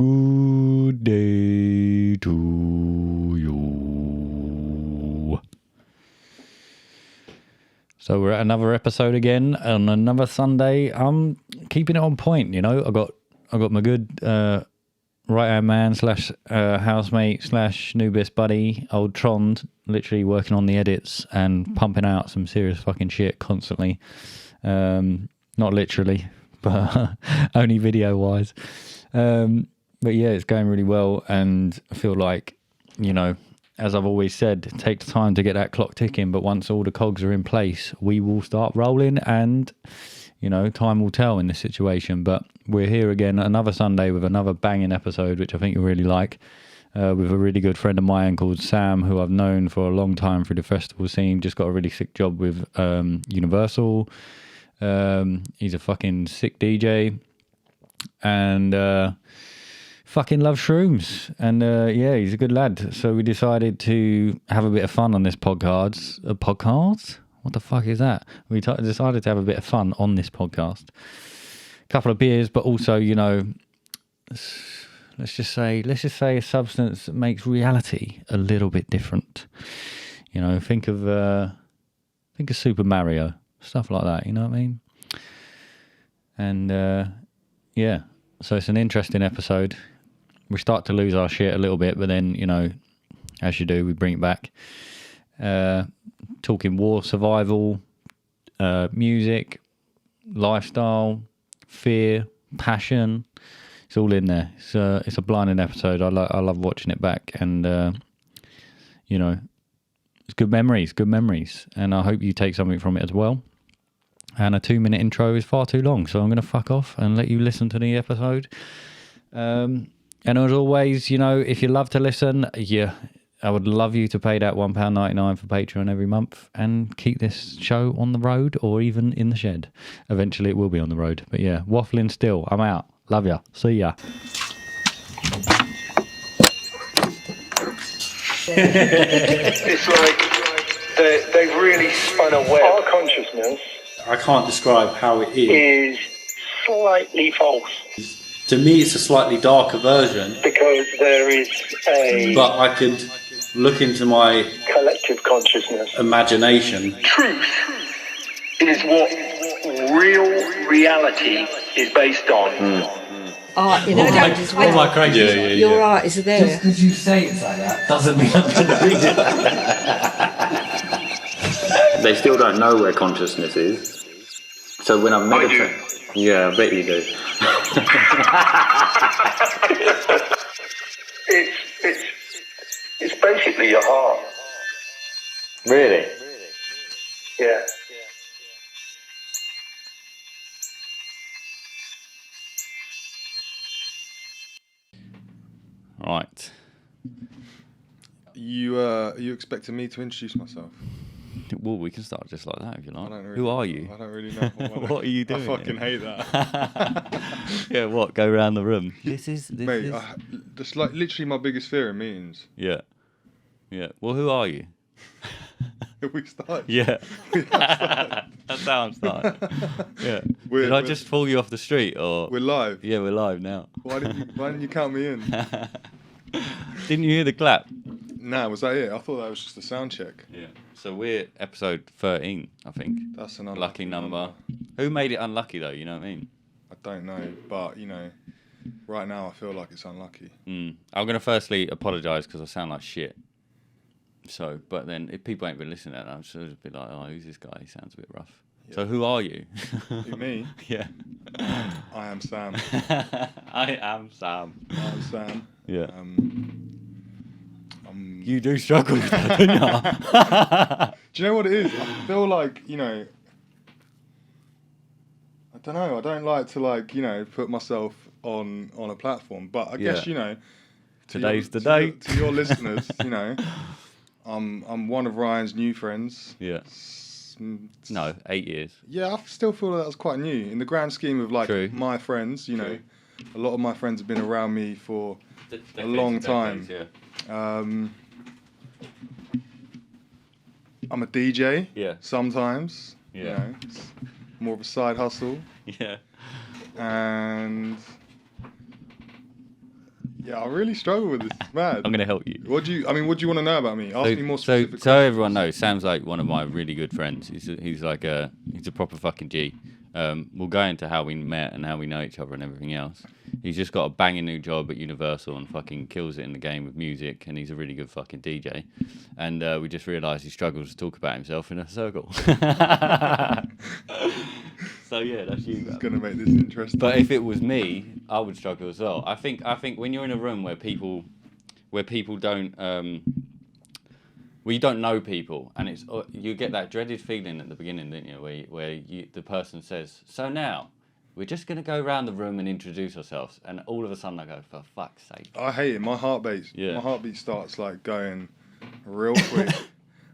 Good day to you. So we're at another episode again on another Sunday. I'm keeping it on point, you know. I got my good right hand man slash housemate slash new best buddy, old Trond, literally working on the edits and pumping out some serious fucking shit constantly. Not literally, but only video wise. But yeah, it's going really well, and I feel like, you know, as I've always said, it takes time to get that clock ticking, but once all the cogs are in place, we will start rolling, and, you know, time will tell in this situation. But we're here again another Sunday with another banging episode, which I think you'll really like, with a really good friend of mine called Sam, who I've known for a long time through the festival scene. Just got a really sick job with Universal. He's a fucking sick DJ, and fucking loves shrooms, and yeah, he's a good lad. So we decided to have a bit of fun on this podcast. A podcast? What the fuck is that? We decided to have a bit of fun on this podcast. A couple of beers, but also, you know, let's just say a substance that makes reality a little bit different. You know, think of Super Mario, stuff like that. You know what I mean? And yeah, so it's an interesting episode. We start to lose our shit a little bit, but then, you know, as you do, we bring it back. Talking war, survival, music, lifestyle, fear, passion. It's all in there. It's a blinding episode. I love watching it back, and you know, it's good memories. And I hope you take something from it as well. And a 2-minute intro is far too long, so I'm going to fuck off and let you listen to the episode. And as always, you know, if you love to listen, I would love you to pay that £1.99 for Patreon every month and keep this show on the road, or even in the shed. Eventually it will be on the road. But yeah, waffling still. I'm out. Love ya. See ya. It's like they've really spun a web. Our consciousness, I can't describe how it is. Slightly false. To me, it's a slightly darker version. Because there is a... But I could look into my... collective consciousness. Imagination. Truth is what real reality is based on. Art in a cage as well. Oh my Christ. Yeah. Your art is there. Just because you say it's like that doesn't mean I'm going to read it like that. They still don't know where consciousness is. So when I'm meditating... Yeah, I bet you do. It's basically your heart. Really? Yeah. Right. You expecting me to introduce myself? Well, we can start just like that if you like. Really, Who are you? I don't really know. What are you doing? I fucking hate that. Yeah, what? Go around the room. This is... Mate, that's like literally my biggest fear in meetings. Yeah. Well, who are you? We start. Yeah. That's how I'm starting. Yeah. Did I just pull you off the street, or? We're live. Yeah, we're live now. Why didn't you count me in? Didn't you hear the clap? Nah, was that it? I thought that was just a sound check. Yeah. So we're episode 13, I think. That's an unlucky number. Who made it unlucky though? You know what I mean? I don't know, but you know, right now I feel like it's unlucky. I'm gonna firstly apologise because I sound like shit. So, but then if people ain't been listening to that, I'm sure it'd be like, oh, who's this guy? He sounds a bit rough. Yeah. So who are you? Who, me? Yeah. I am Sam. I am Sam. I'm Sam. Yeah. You do struggle with that, don't you? Do you know what it is? I feel like, you know, I don't know. I don't like to, like, you know, put myself on a platform. But I guess, you know, today's the day. To your listeners, you know, I'm one of Ryan's new friends. Yeah. No, 8 years. Yeah, I still feel that was quite new in the grand scheme of, like, True. my friends. You know, a lot of my friends have been around me for a long time. Yeah. I'm a DJ. Yeah. Sometimes. Yeah. You know, it's more of a side hustle. Yeah. And Yeah, I really struggle with this. It's mad. I'm gonna help you. What do you want to know about me? Ask me more So specific. everyone knows, Sam's like one of my really good friends. He's a proper fucking G. We'll go into how we met and how we know each other and everything else. He's just got a banging new job at Universal and fucking kills it in the game with music, and he's a really good fucking DJ. And we just realised he struggles to talk about himself in a circle. So yeah, that's you. It's gonna make this interesting. But if it was me, I would struggle as well. I think when you're in a room where people don't you don't know people, and it's you get that dreaded feeling at the beginning, don't you, where the person says, "So now we're just gonna go around the room and introduce ourselves," and all of a sudden I go, "For fuck's sake!" I hate it. My heartbeat starts like going real quick.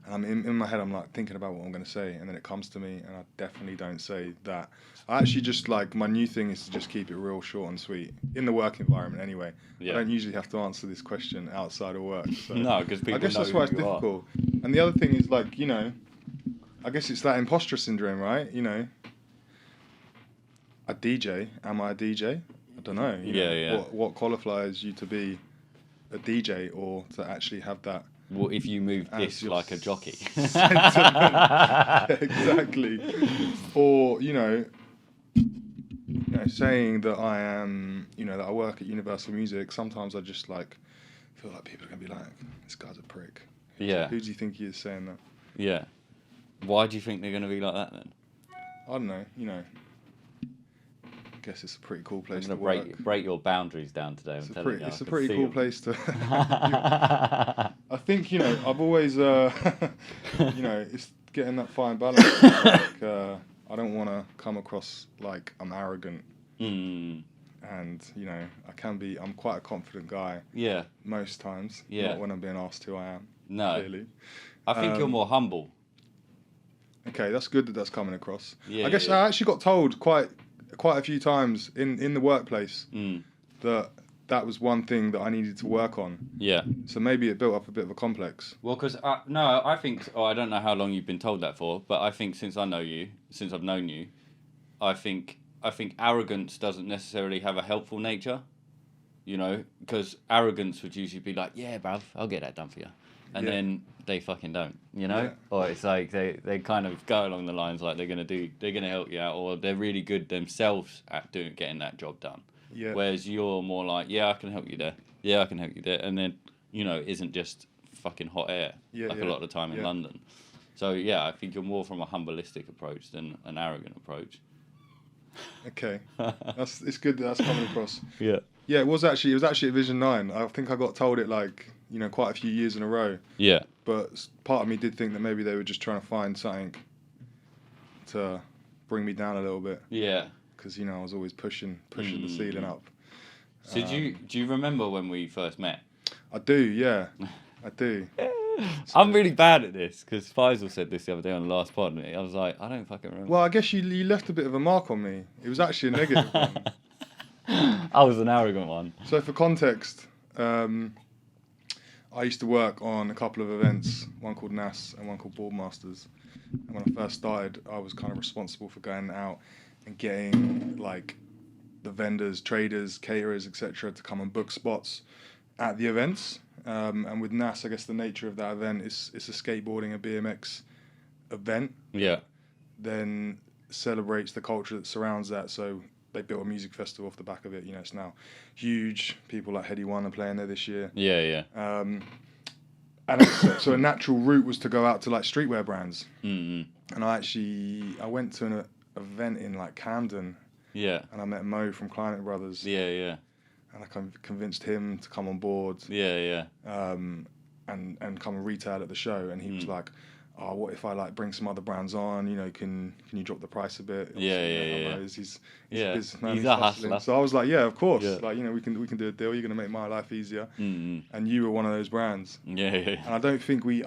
And in my head, I'm like thinking about what I'm going to say, and then it comes to me, and I definitely don't say that. I actually just like, my new thing is to just keep it real short and sweet in the work environment anyway. Yeah. I don't usually have to answer this question outside of work. So no, because people I guess know that's why it's who you difficult. Are. And the other thing is like, you know, I guess it's that imposter syndrome, right? You know, a DJ. Am I a DJ? I don't know. You know, what qualifies you to be a DJ or to actually have that? Well, if you move this like a jockey. Exactly. Or, you know, saying that I am, you know, that I work at Universal Music, sometimes I just like feel like people are going to be like, this guy's a prick. Yeah. Who do you think he is saying that? Yeah. Why do you think they're going to be like that then? I don't know, you know. I guess it's a pretty cool place to work. Break your boundaries down today. It's a pretty cool place to. I think, you know, I've always, you know, it's getting that fine balance. Like, I don't want to come across like I'm arrogant. And, you know, I'm quite a confident guy. Yeah. Most times. Yeah. Not when I'm being asked who I am. No. Clearly. I think you're more humble. Okay, that's good that that's coming across. Yeah. I guess I actually got told quite a few times in the workplace that was one thing that I needed to work on. Yeah. So maybe it built up a bit of a complex. Well, because I think I don't know how long you've been told that for, but I think since I've known you, I think arrogance doesn't necessarily have a helpful nature. You know, because arrogance would usually be like, "Yeah, bruv, I'll get that done for you," and then they fucking don't. You know, or it's like they kind of go along the lines like they're gonna help you out, or they're really good themselves at getting that job done. Yeah. Whereas you're more like, "Yeah, I can help you there. Yeah, I can help you there," and then you know, isn't just fucking hot air a lot of the time in London. So yeah, I think you're more from a humbleistic approach than an arrogant approach. Okay, it's good that that's coming across. Yeah. Yeah, it was actually at Vision 9. I think I got told it like, you know, quite a few years in a row. Yeah. But part of me did think that maybe they were just trying to find something to bring me down a little bit. Yeah. Because, you know, I was always pushing the ceiling up. So do you remember when we first met? I do, yeah. I do. So, I'm really bad at this because Faisal said this the other day on the last pod, and I was like, I don't fucking remember. Well, I guess you left a bit of a mark on me. It was actually a negative one. I was an arrogant one. So for context, I used to work on a couple of events, one called NAS and one called Boardmasters. And when I first started, I was kind of responsible for going out and getting like the vendors, traders, caterers, etc. to come and book spots at the events. And with NAS, I guess the nature of that event is it's a skateboarding and BMX event. Yeah. Then celebrates the culture that surrounds that. So they built a music festival off the back of it. You know, it's now huge. People like Heady One are playing there this year. Yeah, yeah. And so a natural route was to go out to like streetwear brands. Mm-hmm. And I went to an event in like Camden. Yeah. And I met Mo from Climate Brothers. Yeah, yeah. And I convinced him to come on board. Yeah, yeah. And come and retail at the show. And he was like, "Oh, what if I like bring some other brands on? You know, can you drop the price a bit?" Yeah. He's a businessman. He's a hustler. So I was like, "Yeah, of course. Yeah. Like, you know, we can do a deal. You're gonna make my life easier." Mm-hmm. And you were one of those brands. Yeah. And I don't think we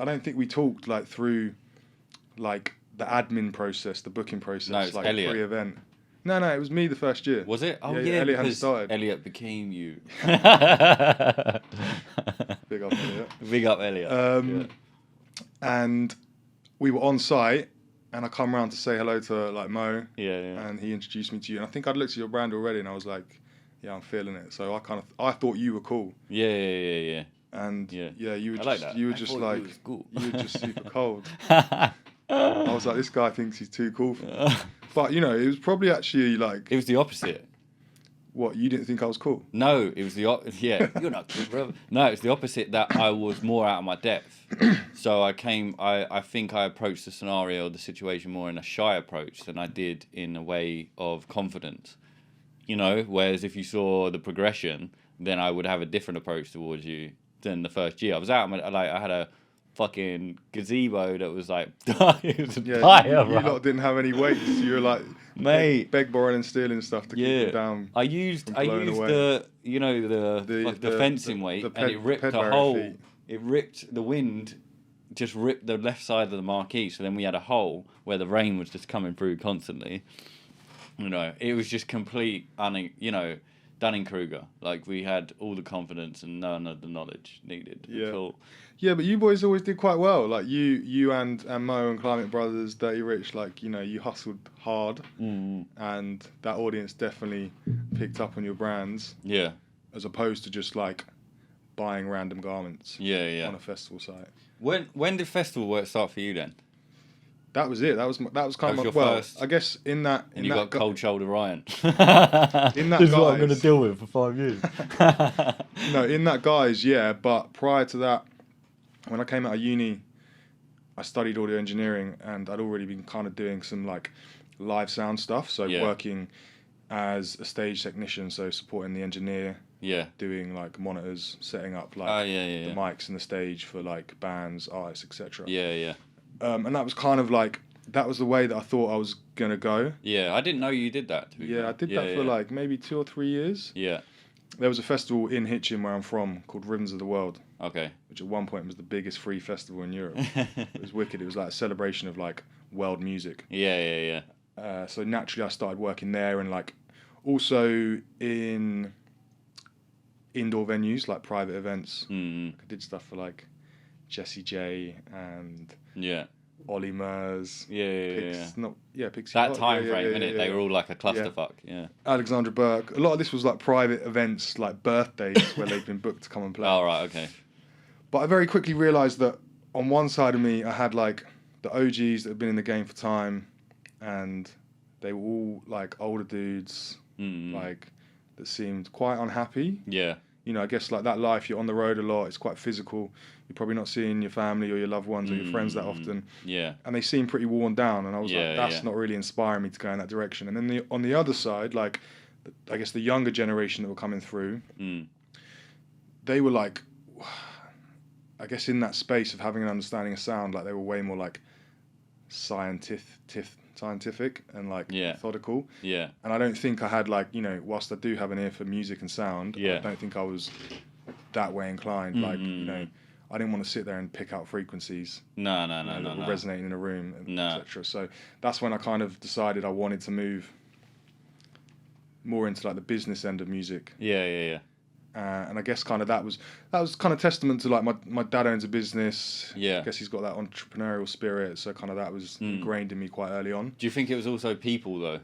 talked like through like the admin process, the booking process, no, it's like Elliot. Pre-event. No, it was me the first year. Was it? Oh yeah, Elliot hadn't started. Elliot became you. Big up Elliot. Big up Elliot. And we were on site, and I come round to say hello to like Mo. Yeah. And he introduced me to you, and I think I'd looked at your brand already, and I was like, yeah, I'm feeling it. So I thought you were cool. Yeah. And Yeah. you were I like just that. you were I just thought like you was cool. you were just super cold. I was like, this guy thinks he's too cool for me. But you know, it was probably actually like, It was the opposite. what, you didn't think I was cool? No, it was yeah. You're not cool, bro. No, it's the opposite. That I was more out of my depth. So I think I approached the scenario, the situation, more in a shy approach than I did in a way of confidence. You know, whereas if you saw the progression, then I would have a different approach towards you than the first year. I was out, I had a fucking gazebo that was like, it was Yeah, fire, you lot didn't have any weights. You were like, Mate. beg, borrowing, and stealing stuff to keep them down. I used blowing away. the the fencing weight, and it ripped a hole. feet. It ripped the wind, just ripped the left side of the marquee. So then we had a hole where the rain was just coming through constantly. You know, it was just complete, Dunning-Kruger. Like, we had all the confidence and none of the knowledge needed at all. Yeah, but you boys always did quite well. Like, you and Mo and Climate Brothers, Dirty Rich, like, you know, you hustled hard. And that audience definitely picked up on your brands. Yeah. As opposed to just, like, buying random garments. Yeah. On a festival site. When did festival work start for you then? That was it. That was kind of your well. first. I guess in that. And you got Cold Shoulder Ryan. In that This is what I'm guise- going to deal with for 5 years. No, in that guise, yeah. But prior to that, when I came out of uni, I studied audio engineering, and I'd already been kind of doing some like live sound stuff. So working as a stage technician, so supporting the engineer. Yeah. Doing like monitors, setting up like the mics and the stage for like bands, artists, etc. Yeah. And that was kind of like, that was the way that I thought I was going to go. Yeah, I didn't know you did that. I did that for like maybe 2 or 3 years. Yeah. There was a festival in Hitchin, where I'm from, called Rhythms of the World. Okay. Which at one point was the biggest free festival in Europe. It was wicked. It was like a celebration of like world music. Yeah. So naturally I started working there, and like also in indoor venues, like private events. I did stuff for like Jessie J and Ollie Murs. Pixie. That time frame, innit? They were all like a clusterfuck. Yeah. Alexandra Burke. A lot of this was like private events, like birthdays, where they'd been booked to come and play. Oh, right, okay. But I very quickly realised that on one side of me, I had like the OGs that had been in the game for time, and they were all like older dudes, like that seemed quite unhappy. Yeah. You know, I guess like that life, you're on the road a lot, it's quite physical. You're probably not seeing your family or your loved ones or your friends that often. Yeah. And they seem pretty worn down, and I was like, that's not really inspiring me to go in that direction. And then on the other side, like, I guess the younger generation that were coming through, they were like, I guess in that space of having an understanding of sound, like they were way more like scientific and like methodical. Yeah. And I don't think I had like, you know, whilst I do have an ear for music and sound, I don't think I was that way inclined. Like, you know, I didn't want to sit there and pick out frequencies. No. That were resonating in a room, No. etc. So that's when I kind of decided I wanted to move more into like the business end of music. Yeah. And I guess kind of that was kind of testament to like my dad owns a business. Yeah. I guess he's got that entrepreneurial spirit, so kind of that was ingrained in me quite early on. Do you think it was also people though?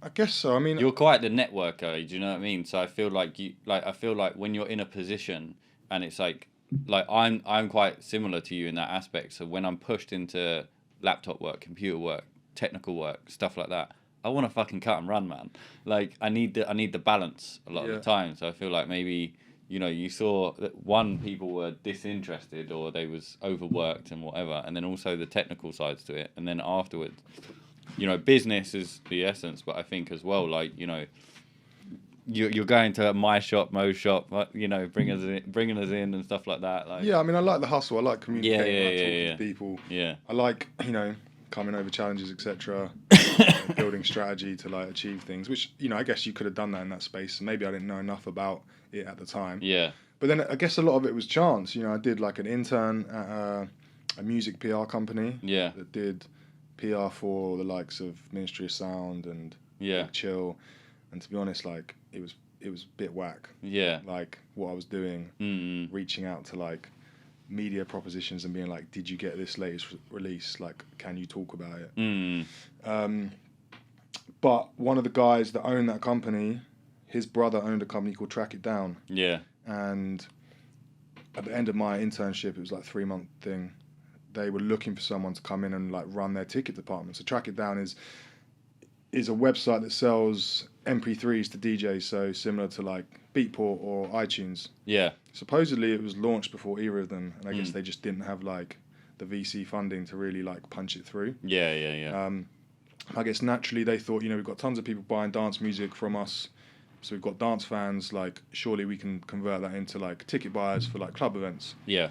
I guess so. I mean, you're quite the networker. Do you know what I mean? So I feel like when you're in a position, and it's like I'm quite similar to you in that aspect. So when I'm pushed into laptop work, computer work, technical work, stuff like that, I want to fucking cut and run, man. Like I need the balance a lot of the time. So I feel like maybe, you know, you saw that people were disinterested or they was overworked and whatever, and then also the technical sides to it, and then afterwards, you know, business is the essence. But I think as well, like, you know, you're going to my shop, Mo's shop, you know, bringing us in and stuff like that. Like, yeah, I mean, I like the hustle. I like communicating. I like talking to people. Yeah. I like, you know, coming over challenges, etc. Building strategy to like achieve things, which, you know, I guess you could have done that in that space. Maybe I didn't know enough about it at the time. Yeah. But then I guess a lot of it was chance. You know, I did like an intern at a music PR company. Yeah. That did PR for the likes of Ministry of Sound and Big Chill. And to be honest, like it was a bit whack. Yeah. Like what I was doing, reaching out to like media propositions and being like, did you get this latest release? Like, can you talk about it? But one of the guys that owned that company, his brother owned a company called Track It Down. Yeah. And at the end of my internship, it was like a 3-month thing. They were looking for someone to come in and like run their ticket department. So Track It Down is a website that sells MP3s to DJs, so similar to like Beatport or iTunes. Yeah. Supposedly it was launched before either of them, and I guess they just didn't have like the VC funding to really like punch it through. Yeah. I guess naturally they thought, we've got tons of people buying dance music from us, so we've got dance fans, like surely we can convert that into like ticket buyers for like club events. Yeah.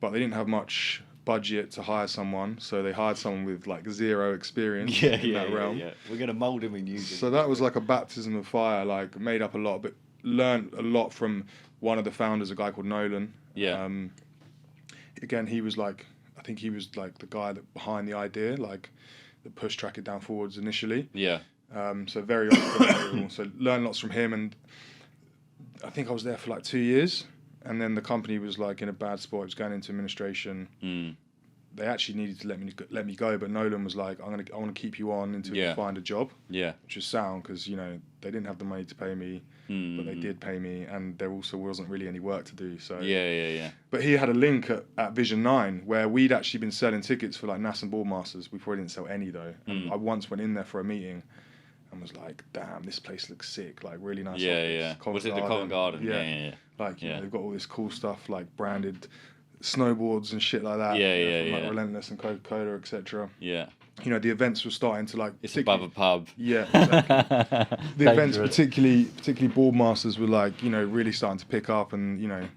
But they didn't have much budget to hire someone, so they hired someone with like zero experience in that realm. Yeah. We're gonna mold him in music. So that was like a baptism of fire, like made up a lot, but learned a lot from one of the founders, a guy called Nolan. Yeah. Again, he was like, I think he was like the guy that behind the idea, like that pushed Track It Down forwards initially. Yeah. So very entrepreneurial. So learned lots from him, and I think I was there for like 2 years, and then the company was like in a bad spot. It was going into administration. They actually needed to let me go, but Nolan was like, I want to keep you on until you find a job. Yeah. Which is sound, because they didn't have the money to pay me, but they did pay me, and there also wasn't really any work to do. So Yeah. But he had a link at Vision 9 where we'd actually been selling tickets for like NAS and Ballmasters. We probably didn't sell any though. And I once went in there for a meeting and was like, damn, this place looks sick, like really nice. Yeah. office. Was it the Covent Garden? Yeah. Like they've got all this cool stuff like branded snowboards and shit like that. From, like Relentless and Coca-Cola, etc. Yeah. The events were starting to like. It's above a pub. Yeah, exactly. The events, particularly Ballmasters, were like really starting to pick up, and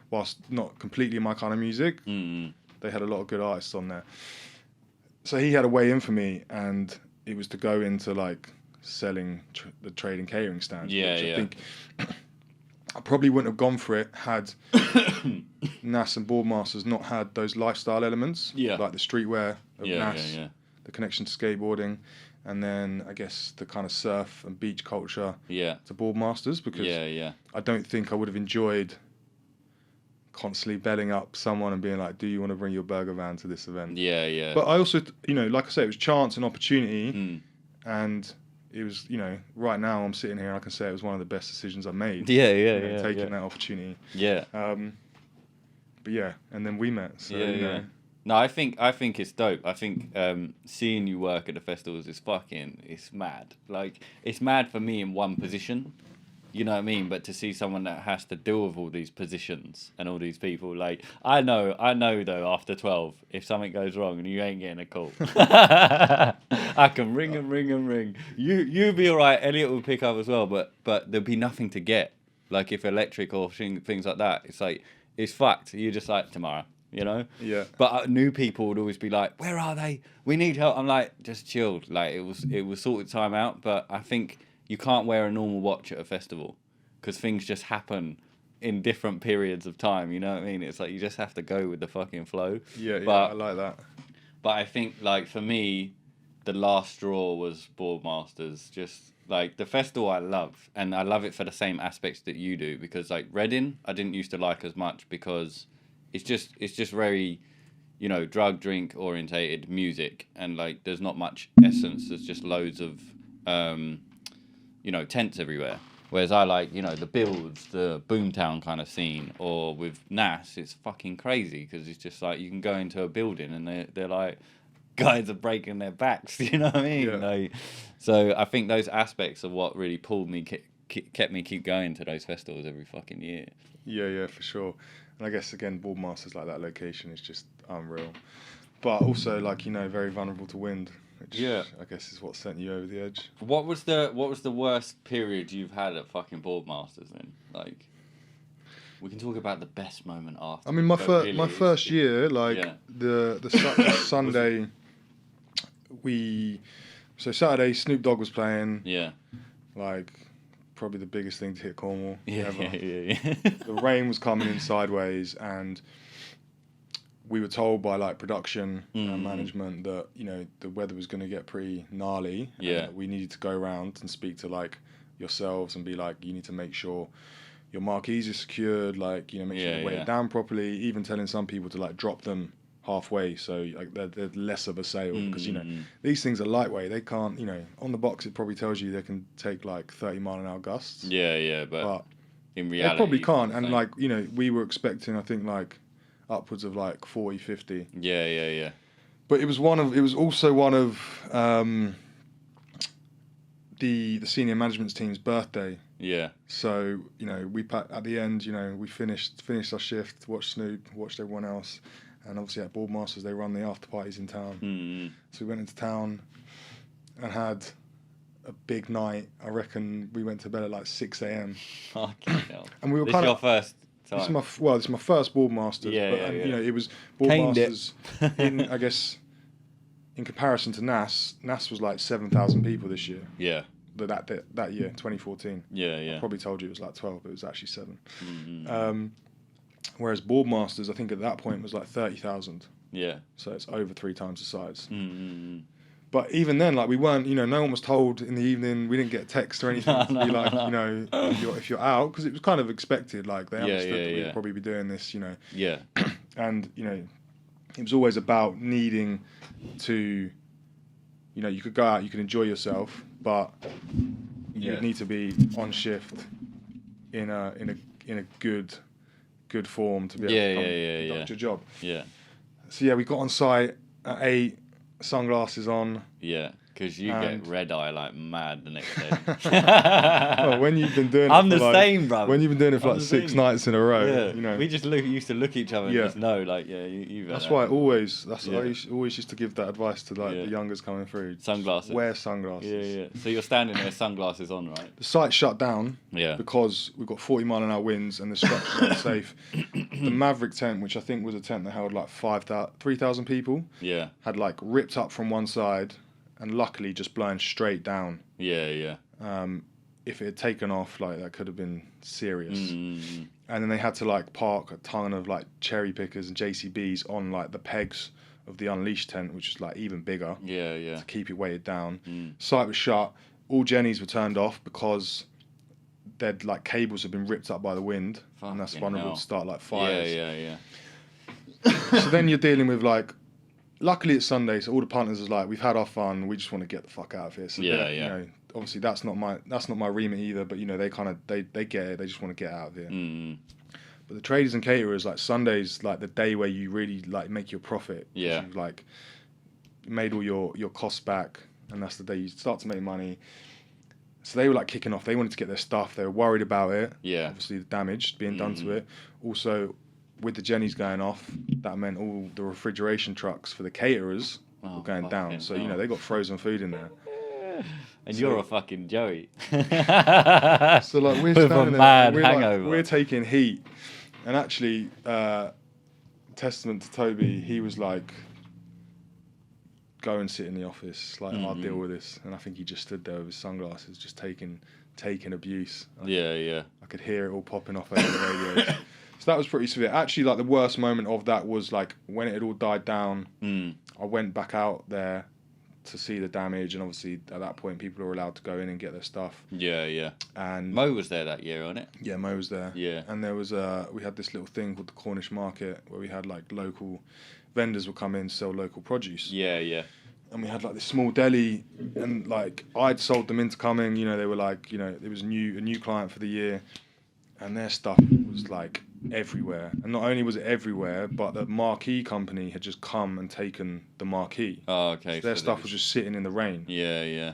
whilst not completely my kind of music, they had a lot of good artists on there. So he had a way in for me, and it was to go into like selling the trade and catering stands. Yeah, which I think I probably wouldn't have gone for it had NAS and Boardmasters not had those lifestyle elements, like the streetwear of NAS, the connection to skateboarding, and then I guess the kind of surf and beach culture to Boardmasters, because I don't think I would have enjoyed constantly belling up someone and being like, do you want to bring your burger van to this event? Yeah. But I also, like I say, it was chance and opportunity, and it was, right now I'm sitting here and I can say it was one of the best decisions I've made. Taking that opportunity. Yeah. But yeah, and then we met. So, No, I think it's dope. I think seeing you work at the festivals is it's mad. Like, it's mad for me in one position. You know what I mean? But to see someone that has to deal with all these positions and all these people, like, I know though, after 12, if something goes wrong and you ain't getting a call, I can ring and ring. You be all right. Elliot will pick up as well, but there'll be nothing to get. Like, if electric or things like that, it's like, it's fucked. You're just like, tomorrow, Yeah. But new people would always be like, where are they? We need help. I'm like, just chilled. Like, it was sorted time out, but I think you can't wear a normal watch at a festival because things just happen in different periods of time. You know what I mean? It's like you just have to go with the fucking flow. Yeah, I like that. But I think, like, for me, the last straw was Boardmasters. Just like the festival, I love, and I love it for the same aspects that you do. Because like Reading, I didn't used to like as much because it's just very, drink orientated music, and like there's not much essence. There's just loads of tents everywhere. Whereas I like, the builds, the boomtown kind of scene, or with NAS, it's fucking crazy because it's just like you can go into a building and they're like, guys are breaking their backs, you know what I mean? Yeah. Like, so I think those aspects of what really pulled me, kept me keep going to those festivals every fucking year. Yeah, for sure. And I guess, again, Boardmasters, like that location is just unreal. But also, like, very vulnerable to wind. Which I guess is what sent you over the edge. What was the worst period you've had at fucking Boardmasters then? Like, we can talk about the best moment after. I mean, my first year, like the Sunday, Saturday Snoop Dogg was playing. Yeah. Like, probably the biggest thing to hit Cornwall ever. Yeah. The rain was coming in sideways, and we were told by like production and management that the weather was going to get pretty gnarly. Yeah. And that we needed to go around and speak to like yourselves and be like, you need to make sure your marquees are secured, like make sure you weigh it down properly. Even telling some people to like drop them halfway, so like they're less of a sale because these things are lightweight. They can't, on the box it probably tells you they can take like 30-mile-an-hour gusts. Yeah, but in reality, they probably can't. it's And like- we were expecting, I think, like upwards of like 40, 50. Yeah. But it was also one of the senior management's team's birthday. Yeah. So we at the end, we finished our shift, watched Snoop, watched everyone else, and obviously at Boardmasters they run the after parties in town. Mm-hmm. So we went into town and had a big night. I reckon we went to bed at like 6 a.m. Fucking hell. And we were This kind is of. your first time. This is my first Boardmasters. Yeah, but, yeah. It was Caned it. Boardmasters in, I guess, in comparison to NAS was like 7,000 people this year. Yeah. That year, 2014. Yeah. I probably told you it was like 12, but it was actually 7. Mm-hmm. Whereas Boardmasters, I think at that point was like 30,000. Yeah. So it's over 3 times the size. Mm-hmm. But even then, like we weren't, no one was told in the evening. We didn't get a text or anything to be like, if you're out, because it was kind of expected. Like they understood that we'd probably be doing this, Yeah. And it was always about needing to, you could go out, you could enjoy yourself, but you'd need to be on shift in a good form to be able to conduct your job. Yeah. So we got on site at 8, sunglasses on. Yeah. Because you get red eye like mad the next day. Well, when you've been doing I'm it the for same, bro. When you've been doing it for I'm like the 6 same. nights in a row, We just used to look at each other and just know, like, you've had That's that. why I always used to give that advice to like the youngers coming through. Sunglasses. Wear sunglasses. Yeah. So you're standing there, sunglasses on, right? The site shut down because we've got 40-mile-an-hour winds and the structure's unsafe. The Maverick tent, which I think was a tent that held like 3,000 people, had like ripped up from one side and luckily just blown straight down. Yeah. If it had taken off, like that could have been serious. Mm-hmm. And then they had to like park a ton of like cherry pickers and JCBs on like the pegs of the Unleashed tent, which is like even bigger. Yeah. To keep it weighted down. Site was shut. All Jennies were turned off because they'd like cables had been ripped up by the wind, and that's vulnerable to start like fires. Yeah. So then you're dealing with like. Luckily it's Sunday, so all the partners is like, we've had our fun, we just want to get the fuck out of here. So obviously that's not my remit either, but they kind of they get it, they just want to get out of here. But the traders and caterers, like Sunday's like the day where you really like make your profit. Yeah. You've like made all your costs back, and that's the day you start to make money. So they were like kicking off. They wanted to get their stuff. They were worried about it. Yeah. Obviously the damage being done to it. Also, with the Jennies going off, that meant all the refrigeration trucks for the caterers were going down. So they got frozen food in there. And you're a fucking Joey. So like we're With a standing mad there, hangover. we're taking heat, and actually, testament to Toby, he was like, "Go and sit in the office, like I'll deal with this." And I think he just stood there with his sunglasses, just taking abuse. Yeah. I could hear it all popping off over the radios. So that was pretty severe. Actually, like the worst moment of that was like when it had all died down. I went back out there to see the damage, and obviously at that point people were allowed to go in and get their stuff. Yeah. And Mo was there that year, wasn't it? yeah, Mo was there. Yeah. And there was we had this little thing called the Cornish Market where we had like local vendors would come in, sell local produce. Yeah. And we had like this small deli, and like I'd sold them into coming. They were like, it was a new client for the year, and their stuff was like everywhere. And not only was it everywhere, but the marquee company had just come and taken the marquee. Oh, okay. So their stuff was just sitting in the rain. Yeah.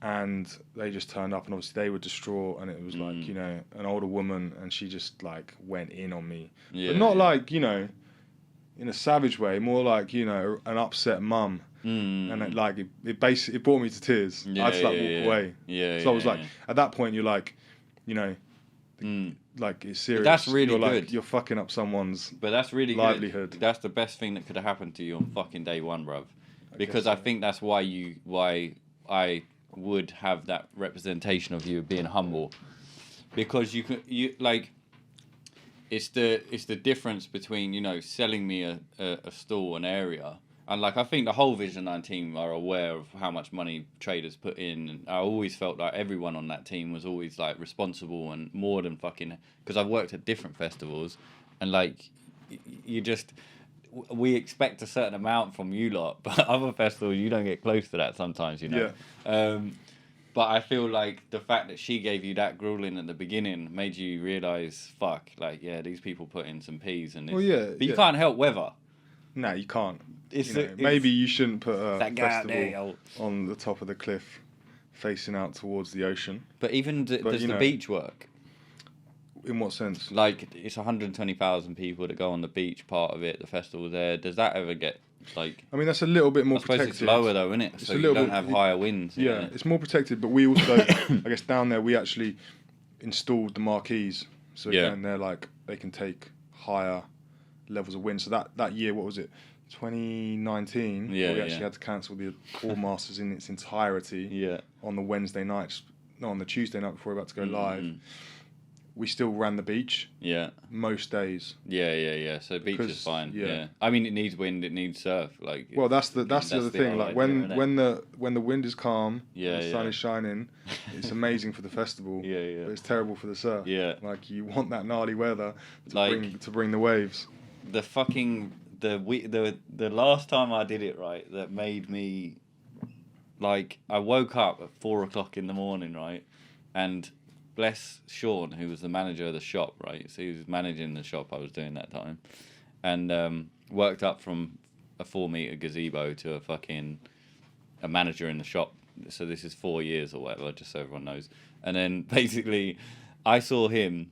And they just turned up, and obviously they were distraught, and it was like, an older woman, and she just like went in on me. Yeah. But not like, in a savage way, more like, an upset mum. And it basically it brought me to tears. I had to like walk away. Yeah. So I was like, at that point, you're like, like it's serious. That's really you're good. Like, you're fucking up someone's. But that's really livelihood. Good. That's the best thing that could have happened to you on fucking day one, bruv. Because I think that's why I would have that representation of you being humble, because you like. It's the difference between selling me a stall, an area. And like I think the whole Vision 9 team are aware of how much money traders put in, and I always felt like everyone on that team was always like responsible and more than fucking, because I've worked at different festivals, and like you just we expect a certain amount from you lot, but other festivals you don't get close to that sometimes, you know. But I feel like the fact that she gave you that grueling at the beginning made you realise, fuck, like, yeah, these people put in some peas and this. But you can't help weather. No, you can't. It's, Maybe you shouldn't put a that guy out festival on the top of the cliff facing out towards the ocean. But even does the beach work? In what sense? Like, it's 120,000 people that go on the beach part of it, the festival there. Does that ever get, like... I mean, that's a little bit more I suppose protected. it's lower, though, isn't it? It's so a you little don't bit, have higher winds. Yeah, it's more protected, but we also, I guess down there, we actually installed the marquees. So again, they're like, they can take higher levels of wind. So that year, what was it? 2019, we actually had to cancel the All Masters in its entirety on the Wednesday night, on the Tuesday night before we were about to go live. We still ran the beach. Most days. So beach is fine. I mean, it needs wind. It needs surf. Like. Well, that's the other thing. Like when the wind is calm, the sun is shining, it's amazing for the festival. But it's terrible for the surf. Like you want that gnarly weather to bring the waves. The fucking the last time I did it right, that made me, like, I woke up at 4 o'clock in the morning, right, and. Bless Sean, who was the manager of the shop, right? So he was managing the shop I was doing that time. And worked up from a 4-meter gazebo to a manager in the shop. So this is 4 years or whatever, just so everyone knows. And then basically I saw him,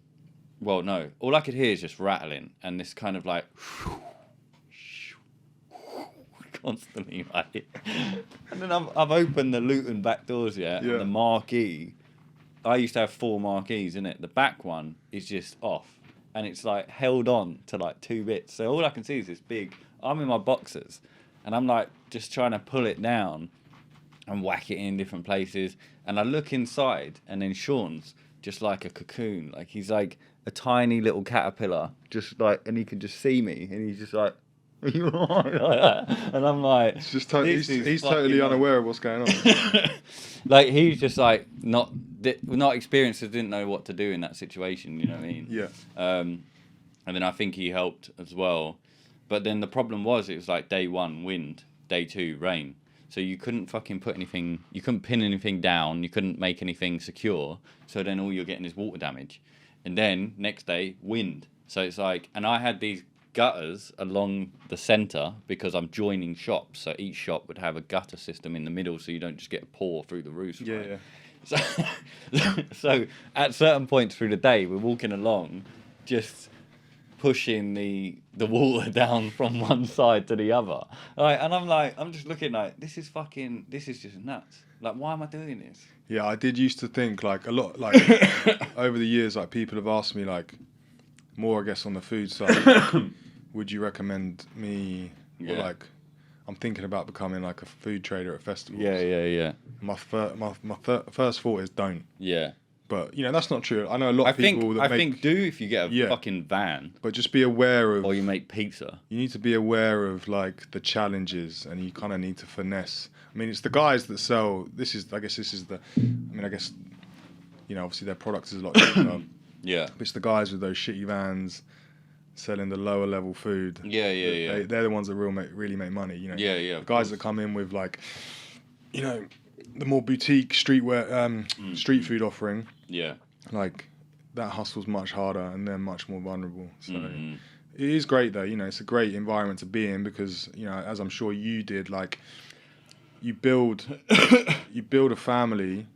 well, no, all I could hear is just rattling. And this kind of like, constantly, right? And then I've opened the Luton back doors, and the marquee. I used to have 4 marquees, innit? The back one is just off. And it's like held on to like 2 bits. So all I can see is this big... I'm in my boxers. And I'm like just trying to pull it down and whack it in different places. And I look inside and then Sean's just like a cocoon. Like he's like a tiny little caterpillar. Just like... And he can just see me. And he's just like... Are you alright? Like that? And I'm like... It's just he's totally unaware of what's going on. Like he's just like not experienced, didn't know what to do in that situation. You know what I mean? And then I think he helped as well, but then the problem was it was like day 1 wind, day 2 rain, so you couldn't fucking put anything, you couldn't pin anything down, you couldn't make anything secure. So then all you're getting is water damage, and then next day wind. So it's like, and I had these gutters along the centre because I'm joining shops, so each shop would have a gutter system in the middle, so you don't just get a pour through the roof. So at certain points through the day, we're walking along, just pushing the water down from one side to the other. Like, and I'm just looking like, this is just nuts. Like, why am I doing this? Yeah, I did used to think like a lot, like over the years, like people have asked me like more, I guess, on the food side. Would you recommend me? Or like, I'm thinking about becoming like a food trader at festivals. My first thought is don't. But that's not true. I know a lot of people I think do if you get a fucking van. But just be aware of. Or you make pizza. You need to be aware of like the challenges, and you kind of need to finesse. I mean, it's the guys that sell. I guess obviously their product is a lot cheaper. But it's the guys with those shitty vans selling the lower level food. They're the ones that really make money. The guys that come in with like, the more boutique streetwear, street food offering. Like that hustle's much harder, and they're much more vulnerable. So it is great though. It's a great environment to be in because as I'm sure you did, like you build a family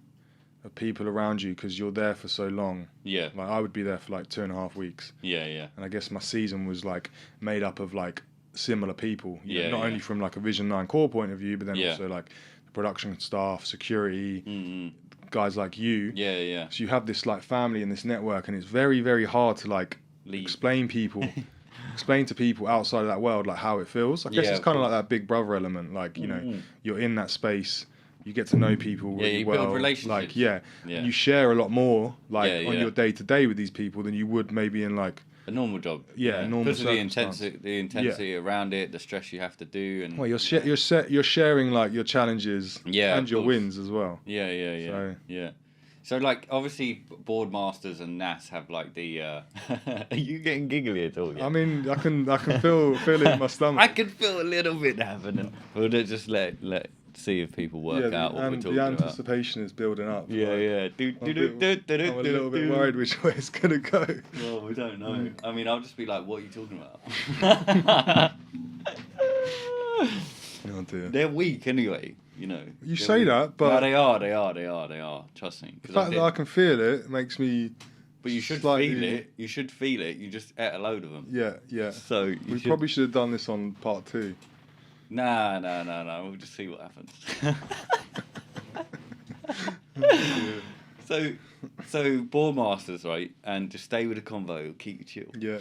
of people around you because you're there for so long. Like I would be there for like 2.5 weeks. And I guess my season was like made up of like similar people. Not only from like a Vision 9 core point of view, but then also like the production staff, security, guys like you. So you have this like family and this network, and it's very, very hard to like explain to people outside of that world like how it feels. I guess it's kind of like that Big Brother element. Like you're in that space. You get to know people really well. Build relationships. Like, and you share a lot more, like, on your day-to-day with these people than you would maybe in, like... a normal job. A normal because of the intensity around it, the stress you have to do. And well, you're sharing, like, your challenges and your wins as well. Yeah. So like obviously Boardmasters and NAS have like the are you getting giggly at all? I mean, I can feel it in my stomach. I can feel a little bit happening. We'll just let see if people work out what we're talking the about. anticipation is building up. Yeah, like, yeah. I'm a little bit worried which way it's gonna go. Well, we don't know. I mean, I'll just be like, what are you talking about? Oh dear. They're weak anyway, you know. You say that, but no, they are. Trust me. the fact that I can feel it makes me. But you should slightly- feel it. You should feel it. You just ate a load of them. Yeah. So We probably should have done this on part 2. Nah. We'll just see what happens. So Boardmasters, right? And just stay with the convo. Keep it chill. Yeah.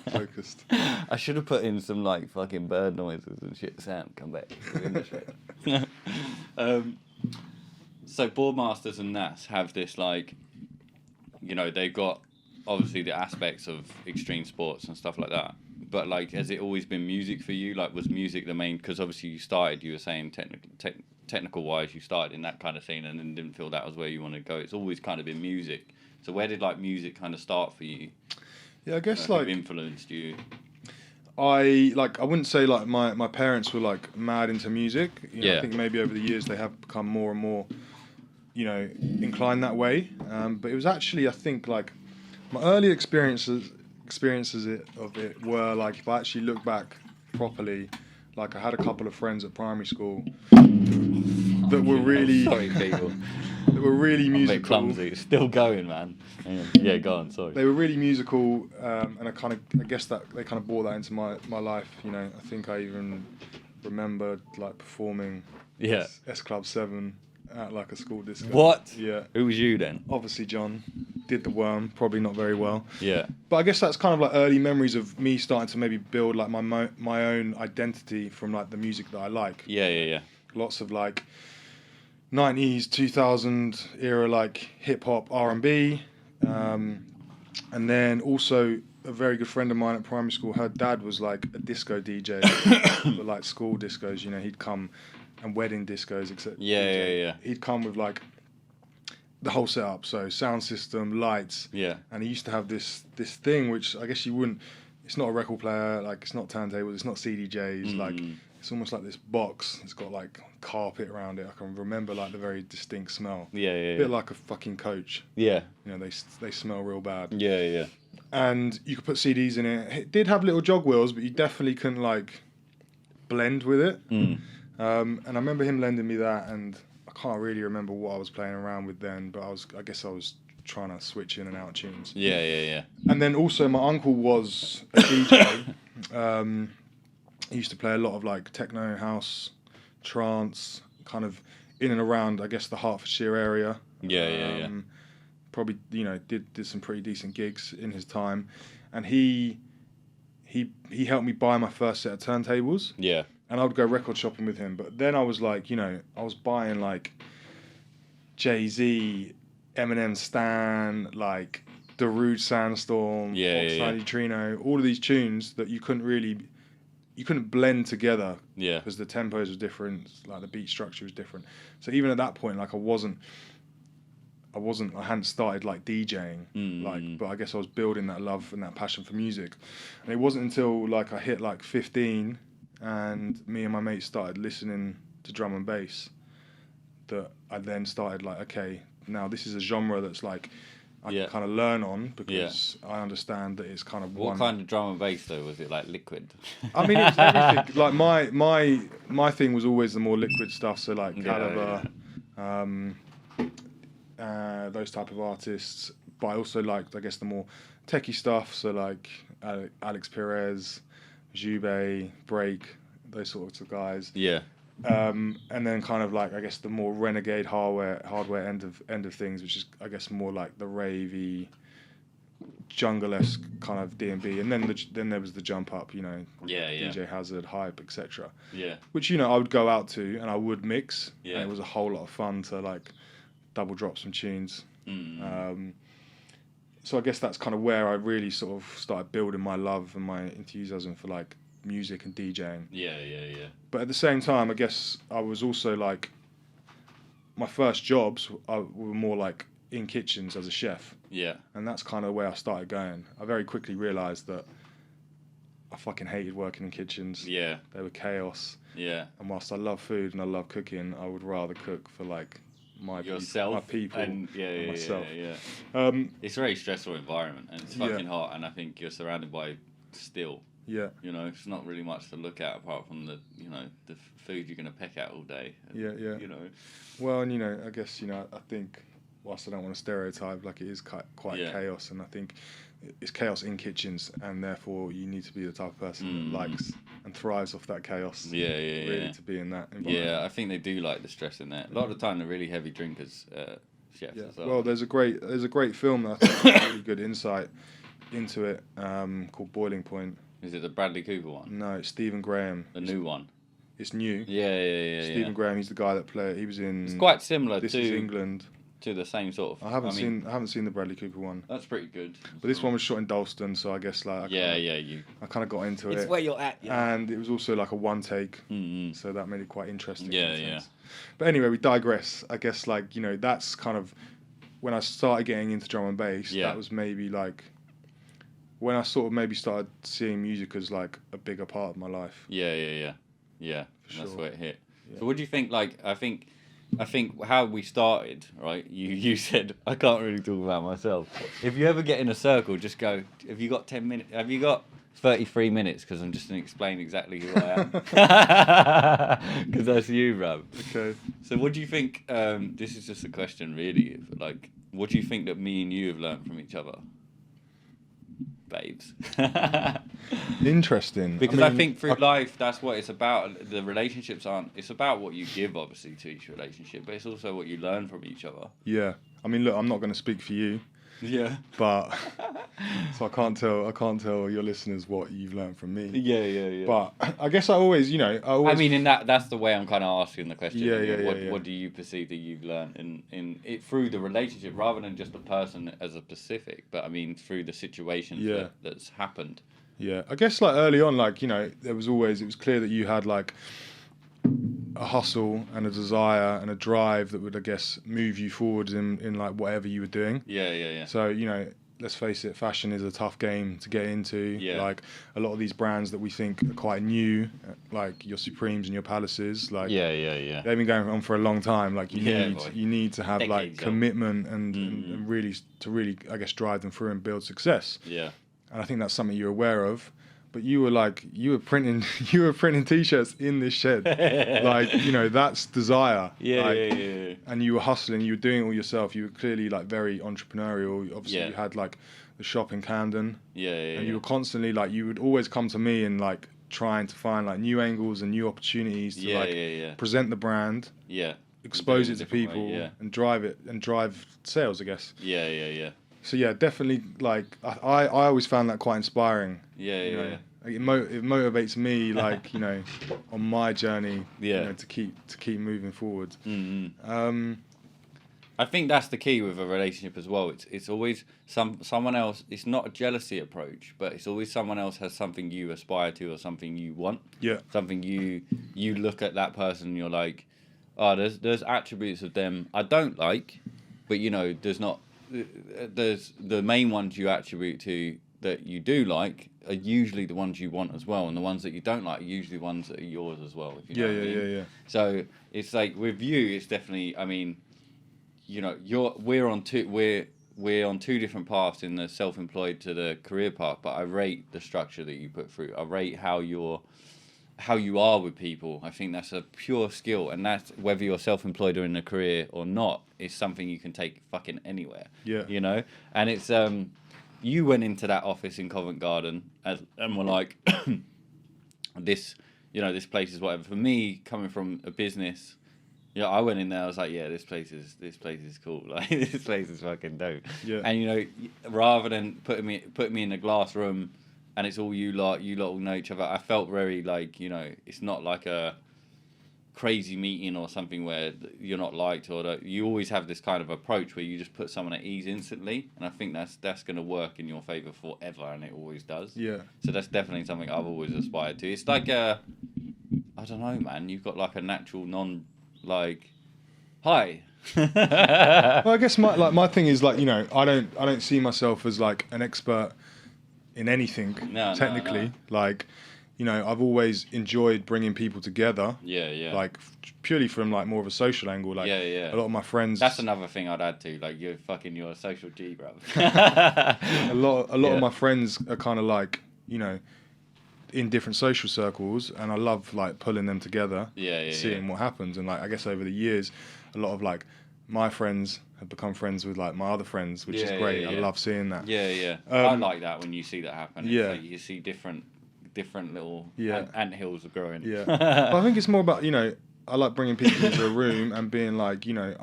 Focused. I should have put in some like fucking bird noises and shit. Sam, come back. So Boardmasters and NAS have this like, you know, they've got obviously the aspects of extreme sports and stuff like that. But like, has it always been music for you? Like, was music the main? Because obviously you started. You were saying technical wise, you started in that kind of scene and then didn't feel that was where you want to go. It's always kind of been music. So where did like music kind of start for you? Yeah, I guess Who like influenced you? I wouldn't say like my parents were like mad into music. You know, Yeah. I think maybe over the years they have become more and more, you know, inclined that way. But it was actually, I think, like my early experiences of it were like, if I actually look back properly, like I had a couple of friends at primary school that were really Sorry, people. that were really I'm a musical. bit clumsy. It's still going, man. Hang on. Yeah, go on. Sorry. They were really musical, and I guess that they kind of brought that into my life. You know, I think I even remember like performing Yeah. S Club 7 at like a school disco. What? Yeah. Who was you then? Obviously, John did the worm, probably not very well. Yeah. But I guess that's kind of like early memories of me starting to maybe build like my own identity from like the music that I like. Yeah. Lots of like 90s, 2000 era like hip hop, R&B, and then also a very good friend of mine at primary school. Her dad was like a disco DJ, but like school discos. You know, he'd come and wedding discos, etc. Yeah. He'd come with like the whole setup, so sound system, lights. Yeah. And he used to have this thing which I guess you wouldn't. It's not a record player, like it's not turntables, it's not CDJs, like it's almost like this box. It's got like carpet around it. I can remember like the very distinct smell. Yeah. A bit like a fucking Coach. Yeah. You know, they smell real bad. Yeah. And you could put CDs in it. It did have little jog wheels, but you definitely couldn't like blend with it. And I remember him lending me that, and I can't really remember what I was playing around with then, but I guess I was trying to switch in and out tunes. Yeah. And then also my uncle was a DJ. He used to play a lot of like techno, house, trance, kind of in and around, I guess, the Hertfordshire area. Yeah. Probably, you know, did some pretty decent gigs in his time, and he helped me buy my first set of turntables. Yeah. And I would go record shopping with him. But then I was like, you know, I was buying like Jay-Z, Eminem Stan, like Darude Sandstorm, Oxide Trino, all of these tunes that you couldn't blend together. Yeah. Because the tempos were different, like the beat structure was different. So even at that point, like I hadn't started like DJing, like, but I guess I was building that love and that passion for music. And it wasn't until like I hit like 15 and me and my mates started listening to drum and bass that I then started like, okay, now this is a genre that's like I can kind of learn on because I understand that it's kind of What kind of drum and bass though? Was it like liquid? I mean, it was everything. Like my thing was always the more liquid stuff. So like Caliber, those type of artists. But I also liked, I guess, the more techie stuff. So like Alex Perez, Jube, Break, those sorts of guys. Yeah. And then kind of like, I guess, the more renegade hardware end of things, which is, I guess, more like the ravey, jungle-esque kind of D&B. And then there was the jump up, you know, DJ Hazard, Hype, etc. Yeah. Which, you know, I would go out to and I would mix. Yeah. And it was a whole lot of fun to like double drop some tunes. So I guess that's kind of where I really sort of started building my love and my enthusiasm for like music and DJing. Yeah. But at the same time, I guess I was also like, my first jobs were more like in kitchens as a chef. Yeah. And that's kind of the way I started going. I very quickly realised that I fucking hated working in kitchens. Yeah. They were chaos. Yeah. And whilst I love food and I love cooking, I would rather cook for like yourself, my people, and myself. Yeah. It's a very stressful environment, and it's fucking hot, and I think you're surrounded by steel. Yeah. You know, it's not really much to look at apart from the food you're gonna peck at all day. And, Yeah. You know. Well, and I guess I think, whilst I don't want to stereotype, like it is quite chaos, and I think it's chaos in kitchens, and therefore you need to be the type of person that likes and thrives off that chaos. Really, to be in that environment. Yeah, I think they do like the stress in there. A lot of the time, they're really heavy drinkers, chefs. Yeah. As well. Well, there's a great film that I think has really good insight into it, called Boiling Point. Is it the Bradley Cooper one? No, it's Stephen Graham. The new one. It's new. Yeah. Stephen Graham. He's the guy that played. He was in. It's quite similar This to is England. To the same sort of. I haven't seen the Bradley Cooper one. That's pretty good. But this one was shot in Dalston, so I guess like I kind of got into it. It's where you're at. Yeah. And it was also like a one take, so that made it quite interesting. Yeah. But anyway, we digress. I guess that's kind of when I started getting into drum and bass. Yeah. That was maybe like when I sort of maybe started seeing music as like a bigger part of my life. Yeah. That's sure. where it hit. Yeah. So what do you think? Like, I think how we started, right? You said I can't really talk about myself. If you ever get in a circle, just go. Have you got 10 minutes? Have you got 33 minutes? Because I'm just going to explain exactly who I am. Because that's you, bruv. Okay. So what do you think? This is just a question, really. Like, what do you think that me and you have learned from each other? Babes. Interesting. Because I think through life, that's what it's about. The relationships it's about what you give, obviously, to each relationship, but it's also what you learn from each other. Yeah. I mean, look, I'm not going to speak for you. Yeah. But so I can't tell your listeners what you've learned from me. Yeah. But I guess I always. I mean, in that's the way I'm kind of asking the question. Yeah. What do you perceive that you've learned in it through the relationship, rather than just the person as a specific, but I mean through the situation that's happened. Yeah, I guess like early on, it was clear that you had like a hustle and a desire and a drive that would, I guess, move you forward in like whatever you were doing. Yeah. So, let's face it, fashion is a tough game to get into. Yeah. Like a lot of these brands that we think are quite new, like your Supremes and your Palaces, like Yeah. they've been going on for a long time. Like you need to have Decades like old. commitment and really I guess drive them through and build success. Yeah. And I think that's something you're aware of. But you were printing T-shirts in this shed, that's desire. Yeah. And you were hustling, you were doing it all yourself. You were clearly like very entrepreneurial. Obviously, you had like the shop in Camden. Yeah. And you were constantly you would always come to me and like trying to find like new angles and new opportunities to present the brand. Yeah. Expose it to people and drive sales, I guess. Yeah. So yeah, definitely. Like I always found that quite inspiring. Yeah. It motivates me, on my journey. To keep moving forward. Mm-hmm. I think that's the key with a relationship as well. It's always someone else. It's not a jealousy approach, but it's always someone else has something you aspire to or something you want. Yeah. Something you look at that person and you're like, oh, there's attributes of them I don't like, but there's the main ones you attribute to that you do like are usually the ones you want as well, and the ones that you don't like are usually the ones that are yours as well. If you know what I mean. Yeah. So it's like with you, it's definitely. I mean, we're on two different paths in the self-employed to the career path, but I rate the structure that you put through. I rate how you are with people. I think that's a pure skill, and that's whether you're self-employed or in a career or not, is something you can take fucking anywhere. Yeah. And it's you went into that office in Covent Garden and were like, this place is whatever. For me, coming from a business, I went in there. I was like, yeah, this place is cool. Like this place is fucking dope. Yeah. And rather than putting me in a glass room. And it's all you lot all know each other. I felt very like, it's not like a crazy meeting or something where you're not liked you always have this kind of approach where you just put someone at ease instantly. And I think that's going to work in your favor forever, and it always does. Yeah. So that's definitely something I've always aspired to. It's like I don't know, man. You've got like a natural hi, Well, I guess my thing is like, you know, I don't see myself as like an expert in anything technically. Like, you know, I've always enjoyed bringing people together. Yeah. Like purely from like more of a social angle. Like a lot of my friends. That's another thing I'd add to. Like you're a social G, bro. a lot of my friends are kind of like, you know, in different social circles, and I love like pulling them together. Seeing what happens, and like I guess over the years, a lot of like my friends have become friends with like my other friends, which is great. I love seeing that. I like that when you see that happen. Yeah. It's like you see different little ant hills are growing. Yeah. But I think it's more about, you know, I like bringing people into a room and being like, you know,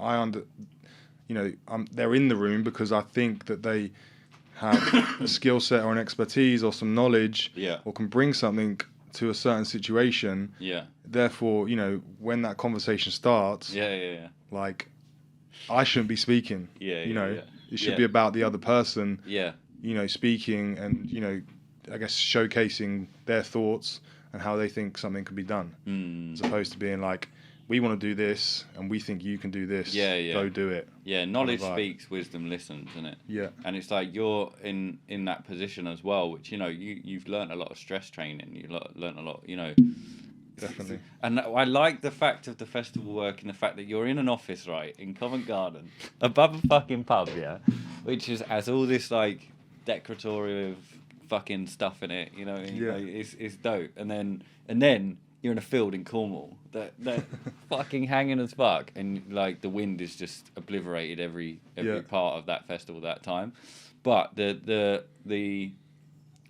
they're in the room because I think that they have a skill set or an expertise or some knowledge, or can bring something to a certain situation. Therefore, you know, when that conversation starts, like I shouldn't be speaking. You know, it should be about the other person. You know, speaking and, you know, I guess showcasing their thoughts and how they think something can be done, as opposed to being like, we want to do this and we think you can do this. Go do it. Knowledge speaks, wisdom listens, isn't it? And it's like you're in that position as well, which, you know, you've learned a lot of stress training. You learned a lot, you know. Definitely. And I like the fact of the festival work and the fact that you're in an office, right, in Covent Garden, above a fucking pub, which has all this like decoratory of fucking stuff in it, you know. Like, it's dope. And then you're in a field in Cornwall that fucking hanging as fuck, and like the wind is just obliterated every part of that festival that time. But the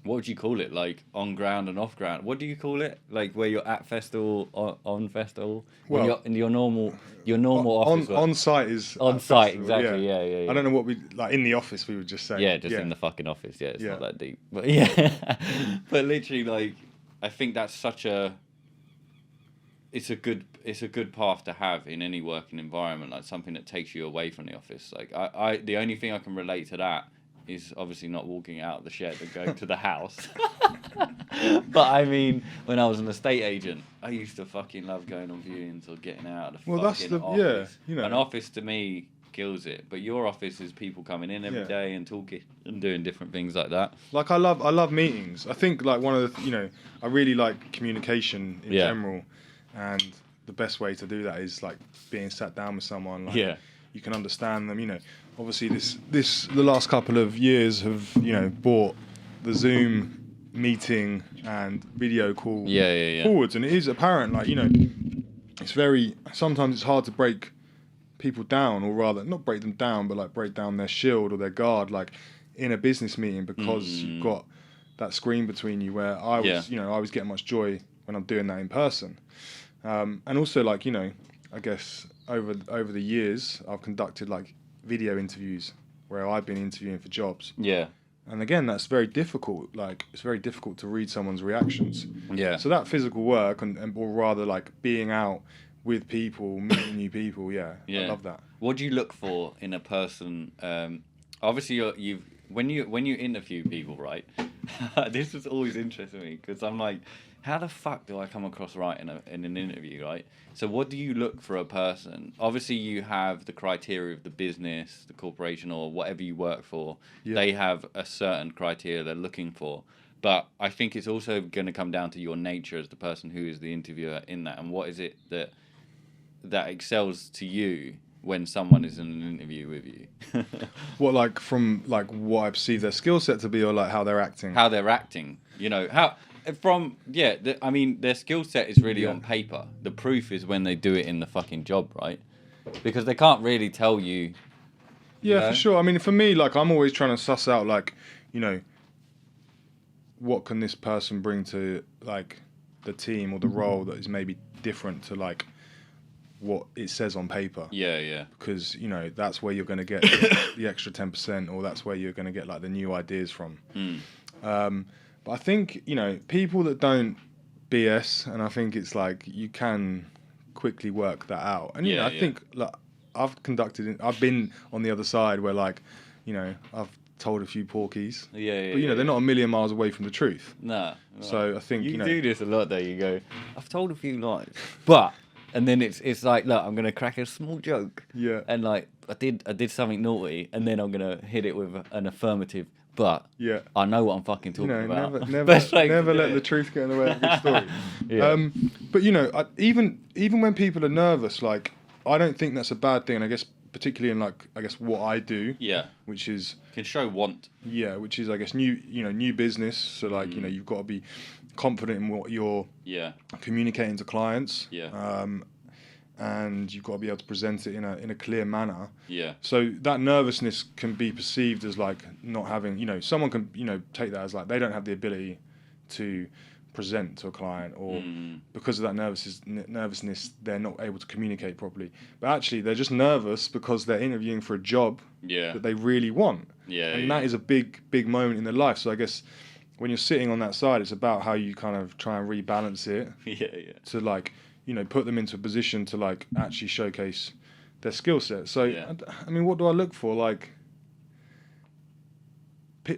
what would you call it? Like on ground and off ground. What do you call it? Like where you're at festival, on festival. Well, you're in your normal office. On site is on site, exactly. Yeah. I don't know what we like in the office. We would just say. Yeah, just in the fucking office. Yeah, it's not that deep. But but literally, like, I think that's such a. It's a good path to have in any working environment, like something that takes you away from the office. Like I the only thing I can relate to that is obviously not walking out of the shed and going to the house. But I mean, when I was an estate agent, I used to fucking love going on viewings or getting out of the fucking office. You know. An office to me kills it. But your office is people coming in every day and talking and doing different things like that. Like I love meetings. I think like one of the, you know, I really like communication in general. And the best way to do that is like being sat down with someone. Like, you can understand them. You know, obviously the last couple of years have, you know, brought the Zoom meeting and video call forwards, and it is apparent. Like, you know, sometimes it's hard to break people down, or rather not break them down, but like break down their shield or their guard, like in a business meeting, because you've got that screen between you. Where I was, you know, I was getting much joy when I'm doing that in person. And also, like, you know, I guess over the years, I've conducted like video interviews where I've been interviewing for jobs. And again, that's very difficult. Like, it's very difficult to read someone's reactions. So that physical work, or rather, like being out with people, meeting new people. I love that. What do you look for in a person? Obviously, when you interview people, right? This is always interesting to me because I'm like, how the fuck do I come across right in an interview, right? So what do you look for a person? Obviously, you have the criteria of the business, the corporation, or whatever you work for. They have a certain criteria they're looking for. But I think it's also going to come down to your nature as the person who is the interviewer in that. And what is it that excels to you when someone is in an interview with you? What, like from like what I perceive their skill set to be, or like how they're acting? How they're acting. You know, how... I mean, their skill set is really on paper. The proof is when they do it in the fucking job, right? Because they can't really tell you. Yeah, you know? For sure. I mean, for me, like, I'm always trying to suss out, like, you know, what can this person bring to, like, the team or the role that is maybe different to, like, what it says on paper. Because, you know, that's where you're going to get the extra 10%, or that's where you're going to get, like, the new ideas from. But I think, you know, people that don't BS, and I think it's like you can quickly work that out. And, you know, I think, like, I've been on the other side where, like, you know, I've told a few porkies. But, you know, they're not a million miles away from the truth. No. So I think, you know. You do this a lot, though. You go, I've told a few lies. But and then it's like, look, I'm gonna crack a small joke, Yeah. and like I did something naughty, and then I'm gonna hit it with an affirmative. But Yeah. I know what I'm fucking You talking know, about. never Best way to never do let it. the truth get in the way of a good story. Yeah. But you know, even when people are nervous, like I don't think that's a bad thing. And I guess particularly in like what I do, Yeah, which is can show want. which is I guess new business. So like you've got to be confident in what you're communicating to clients. Yeah. And you've got to be able to present it in a clear manner. Yeah. So that nervousness can be perceived as like not having, someone can, take that as like they don't have the ability to present to a client, or because of that nervousness, they're not able to communicate properly. But actually, they're just nervous because they're interviewing for a job that they really want. Yeah. And that is a big moment in their life. So I guess when you're sitting on that side, it's about how you kind of try and rebalance it. Yeah. To like, put them into a position to like actually showcase their skill set. So, I mean, what do I look for? Like,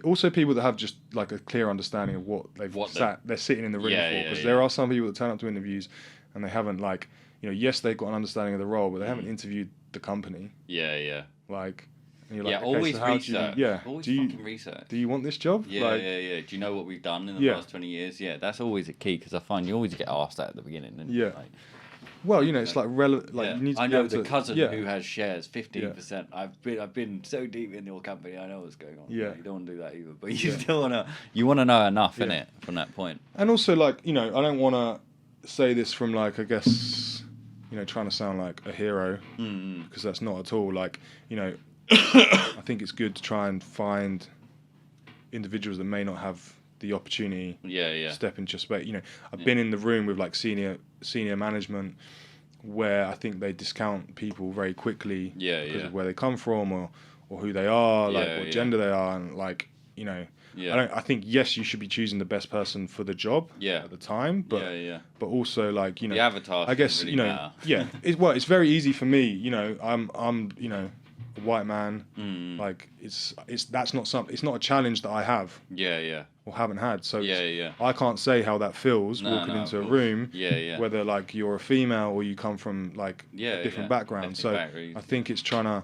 also people that have just like a clear understanding of what they're sitting in the room for. Because there are some people that turn up to interviews and they haven't like, yes, they've got an understanding of the role, but they haven't interviewed the company. Yeah. Like, and you're like, okay, always so how research. do you, Always fucking research. Do you want this job? Yeah. Do you know what we've done in the past 20 years? Yeah, that's always a key, because I find you always get asked that at the beginning. And like, well, it's like relevant. Like, you need to I be know able the to, cousin who has shares 15%. I've been so deep in your company. I know what's going on. Yeah. You don't want to do that either, but you still want to know enough in it from that point. And also, like, I don't want to say this from like, I guess, trying to sound like a hero, because that's not at all. Like, I think it's good to try and find individuals that may not have the opportunity to step into your space. I've been in the room with like senior management where I think they discount people very quickly because of where they come from or who they are, like what gender they are, and like, I think yes, you should be choosing the best person for the job at the time, but also like, the avatar, I guess really matter. It's very easy for me, I'm a white man, like it's that's not something, it's not a challenge that I have or haven't had, so I can't say how that feels walking into a room, whether like you're a female or you come from like a different background. So I think it's trying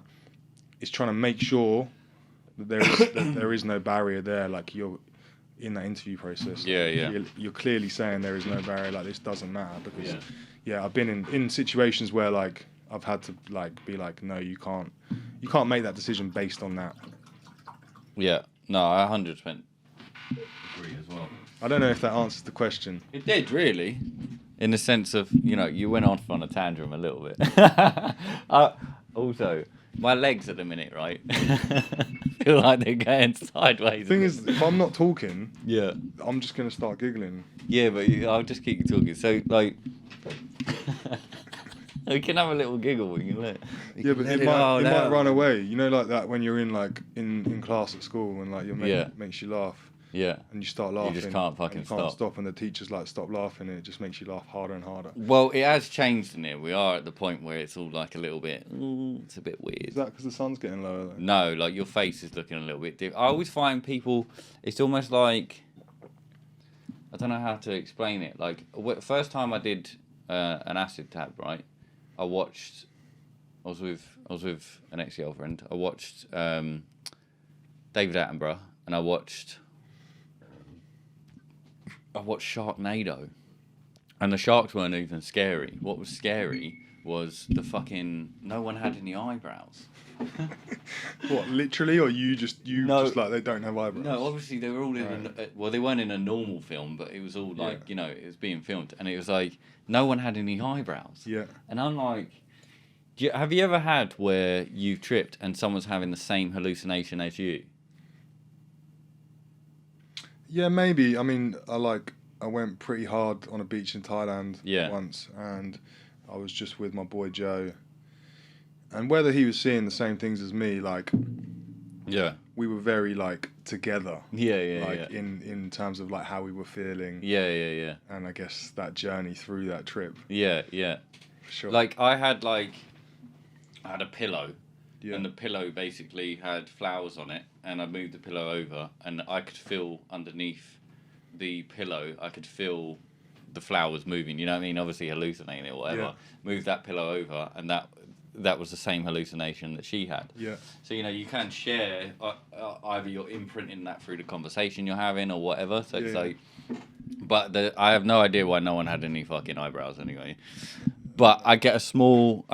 to make sure that there is no barrier there, like you're in that interview process. You're clearly saying there is no barrier, like this doesn't matter, because I've been in situations where like I've had to like be like, no, you can't make that decision based on that. Yeah, no, I 100% agree as well. I don't know if that answers the question. It did, really, in the sense of, you went off on a tantrum a little bit. Also, my legs at the minute, right, feel like they're going sideways. The thing is, if I'm not talking, I'm just gonna start giggling. Yeah, but I'll just keep talking. So like, we can have a little giggle. We can but it might run away. Like that when you're in like in class at school and like your mate makes you laugh. Yeah. And you start laughing. You just can't fucking stop. And the teacher's like, stop laughing, and it just makes you laugh harder and harder. Well, it has changed in here. We are at the point where it's all like a little bit, it's a bit weird. Is that because the sun's getting lower though? No, like your face is looking a little bit different. I always find people, it's almost like, I don't know how to explain it. Like, first time I did an acid tab, right? I was with an ex-girlfriend. I watched David Attenborough, and I watched Sharknado, and the sharks weren't even scary. What was scary was the fucking, no one had any eyebrows. What, literally, or just like they don't have eyebrows? No, obviously they were all in. They weren't in a normal film, but it was all like it was being filmed, and it was like no one had any eyebrows. Yeah. And I'm like, have you ever had where you've tripped and someone's having the same hallucination as you? Yeah, maybe. I mean, I went pretty hard on a beach in Thailand once, and I was just with my boy Joe. And whether he was seeing the same things as me, like, we were very like together. In terms of like how we were feeling. Yeah. And I guess that journey through that trip. Yeah. For sure. Like I had a pillow. Yeah. And the pillow basically had flowers on it, and I moved the pillow over, and I could feel underneath the pillow, I could feel the flower was moving. You know what I mean? Obviously hallucinating it or whatever. Yeah. Moved that pillow over, and that was the same hallucination that she had. Yeah. So you can share either you're imprinting that through the conversation you're having or whatever. So it's like, but I have no idea why no one had any fucking eyebrows anyway. But I get a small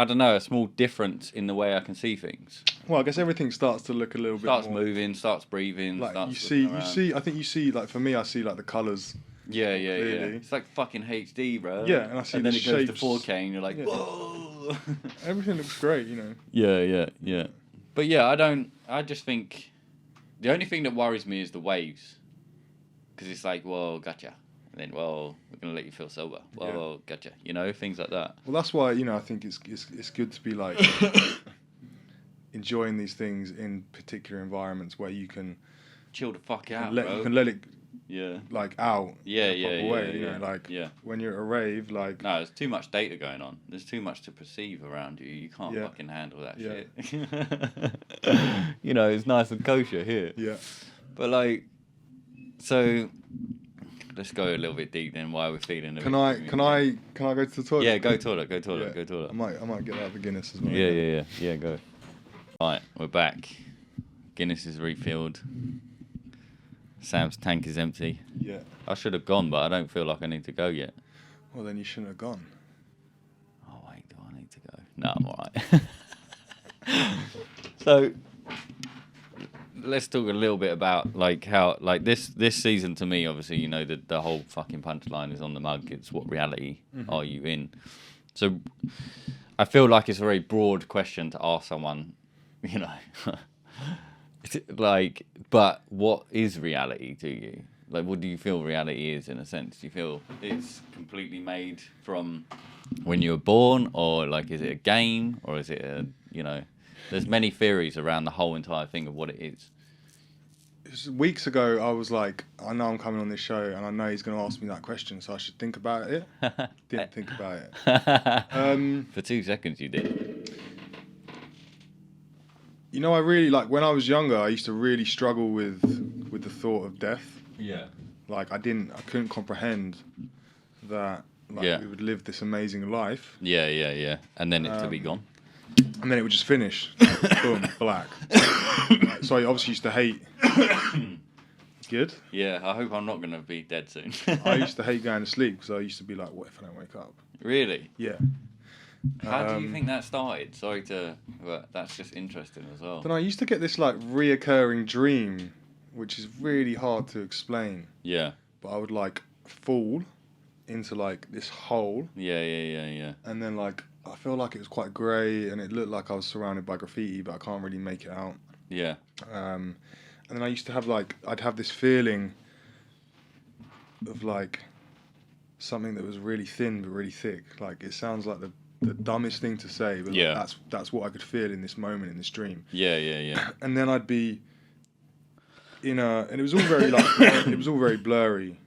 difference in the way I can see things. Well, I guess everything starts to look a little Starts bit more... moving, starts breathing. Like, starts you see, I think you see, like, for me, I see, like, the colours. Yeah. Clearly. It's like fucking HD, bro. Yeah, and I see and then the it goes shapes. to 4K, and you're like, whoa. Everything looks great, you know. Yeah. But yeah, I just think the only thing that worries me is the waves. Because it's like, whoa, gotcha. And then, well, we're going to let you feel sober. Whoa, gotcha. You know, things like that. Well, that's why, I think it's good to be, like, enjoying these things in particular environments where you can... Chill the fuck out, You can let it, yeah, like, out. Yeah, in a proper way, yeah. Like, yeah. when you're at a rave, like... No, there's too much data going on. There's too much to perceive around you. You can't fucking handle that shit. It's nice and kosher here. Yeah. But, like, so... Let's go a little bit deep then. Why we're feeling. Can I go to the toilet? Yeah, go toilet. Go Yeah. toilet. I might get out the Guinness as well. Yeah. Go. Right, we're back. Guinness is refilled. Sam's tank is empty. Yeah. I should have gone, but I don't feel like I need to go yet. Well, then you shouldn't have gone. Oh wait, do I need to go? No, I'm alright. So let's talk a little bit about like how like this season to me, obviously, the whole fucking punchline is on the mug. It's what reality are you in? So I feel like it's a very broad question to ask someone, like, but what is reality to you? Like, what do you feel reality is in a sense? Do you feel it's completely made from when you were born, or like, is it a game, or is it there's many theories around the whole entire thing of what it is. Weeks ago, I was like, I know I'm coming on this show, and I know he's going to ask me that question, so I should think about it. Didn't think about it. For 2 seconds, you did. I really like when I was younger. I used to really struggle with the thought of death. Yeah. Like I couldn't comprehend that we would live this amazing life. Yeah. And then it to be gone. And then it would just finish. Boom, black. So I obviously used to hate. Good. Yeah, I hope I'm not going to be dead soon. I used to hate going to sleep because I used to be like, what if I don't wake up? Really? Yeah. How do you think that started? Sorry but that's just interesting as well. Then I used to get this like reoccurring dream, which is really hard to explain. Yeah. But I would like fall into like this hole. Yeah. And then like I feel like it was quite grey and it looked like I was surrounded by graffiti, but I can't really make it out. Yeah. And then I used to have I'd have this feeling of like something that was really thin but really thick. Like it sounds like the dumbest thing to say, but that's what I could feel in this moment in this dream. Yeah. And then I'd be and it was all very it was all very blurry.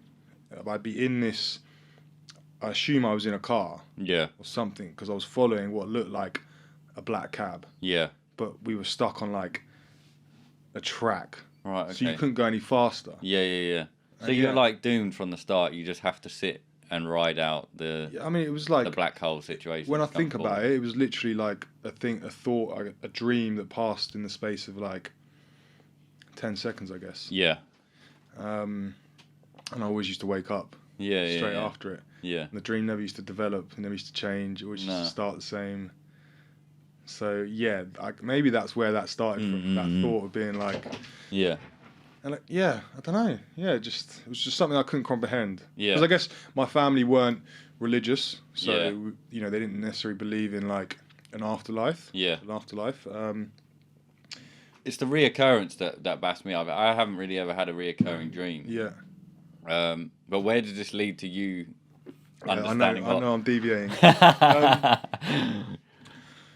I'd be in this. I assume I was in a car. Yeah. Or something because I was following what looked like a black cab. Yeah. But we were stuck on like a track. Right. Okay. So you couldn't go any faster. Yeah. So you're like doomed from the start. You just have to sit and ride out the. Yeah, I mean, it was like the black hole situation. When I think about it, it was literally like a thought, a dream that passed in the space of like 10 seconds, I guess. Yeah. And I always used to wake up. Straight after it. Yeah. And the dream never used to develop, never used to change. It always used to start the same. So yeah, maybe that's where that started from. That thought of being like. Yeah. And I don't know. Yeah, it was just something I couldn't comprehend. Yeah. Because I guess my family weren't religious, so they didn't necessarily believe in like an afterlife. Yeah. An afterlife. It's the reoccurrence that bassed me up. I haven't really ever had a reoccurring dream. Yeah. But where did this lead to you understanding? I know I'm deviating.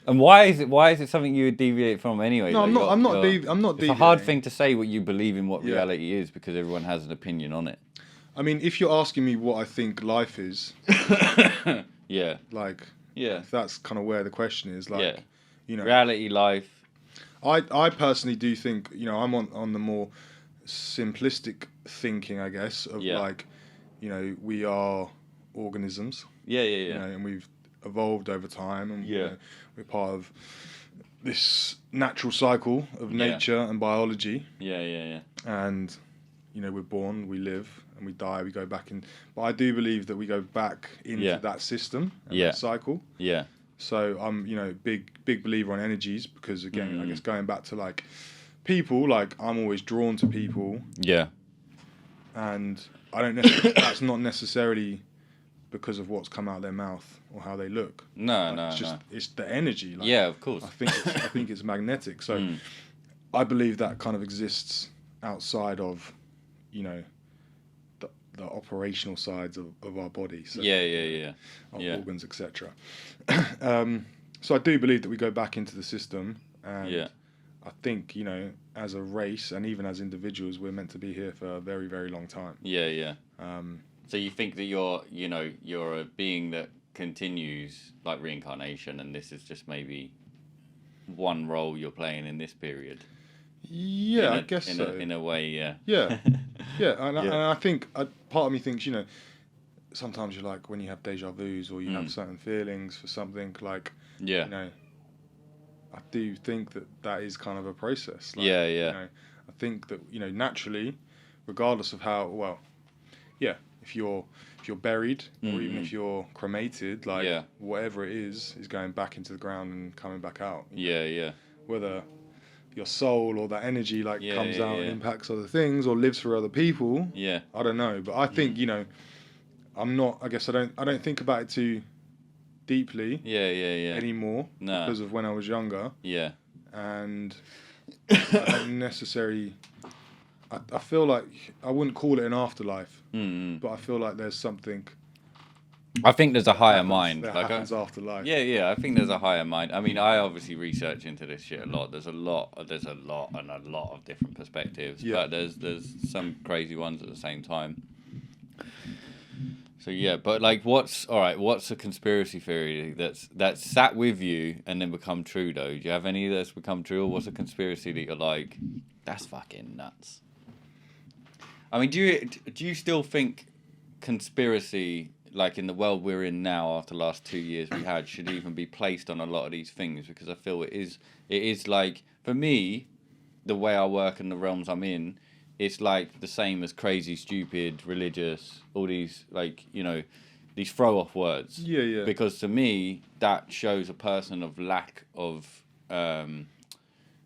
And why is it something you would deviate from anyway? No, like I'm not it's deviating. a hard thing to say what you believe in what reality is because everyone has an opinion on it. I mean, if you're asking me what I think life is, yeah, like, yeah, that's kind of where the question is. Like, reality, life. I personally do think, I'm on the more simplistic thinking, I guess, of like, we are organisms. Yeah, yeah, You yeah. know, and we've evolved over time, and you Yeah. know, we're part of this natural cycle of nature and biology. Yeah, yeah, yeah. And you know, we're born, we live, and we die. We go back in. But I do believe that we go back into that system and that cycle. Yeah. So I'm, you know, big believer on energies, because again, I guess going back to like people, like I'm always drawn to people, Yeah. and I don't. That's not necessarily because of what's come out of their mouth or how they look. No, Like, it's just it's the energy. Like, yeah, of course. I think it's magnetic. So I believe that kind of exists outside of, you know, the operational sides of our body. So, our organs, etc. So I do believe that we go back into the system, and I think, you know, as a race and even as individuals, we're meant to be here for a very, very long time. Yeah, yeah. So you think that you're a being that continues like reincarnation, and this is just maybe one role you're playing in this period? Yeah, I guess so. In a way, yeah. Yeah, yeah, and I think part of me thinks, you know, sometimes you're like when you have deja vus or you have certain feelings for something, like, you know, I do think that is kind of a process. Like, yeah. You know, I think that, you know, naturally, regardless of how if you're buried or even if you're cremated, like whatever it is going back into the ground and coming back out. Yeah. Whether your soul or that energy comes out and impacts other things or lives for other people. Yeah. I don't know, but I think, you know, I don't think about it too deeply. Yeah. Anymore. No. Because of when I was younger. Yeah. And I don't necessarily. I feel like I wouldn't call it an afterlife, but I feel like there's something. I think there's a higher mind. That happens after life. Yeah. I think there's a higher mind. I mean, I obviously research into this shit a lot. There's a lot and a lot of different perspectives. Yeah. But there's some crazy ones at the same time. So yeah, but like, what's a conspiracy theory that's sat with you and then become true though? Do you have any that's become true, or what's a conspiracy that you're like, that's fucking nuts? I mean, do you still think conspiracy, like in the world we're in now after the last 2 years we had, should even be placed on a lot of these things? Because I feel it is like, for me, the way I work and the realms I'm in, it's like the same as crazy, stupid, religious, all these, like, you know, these throw-off words. Yeah. Because to me, that shows a person of lack of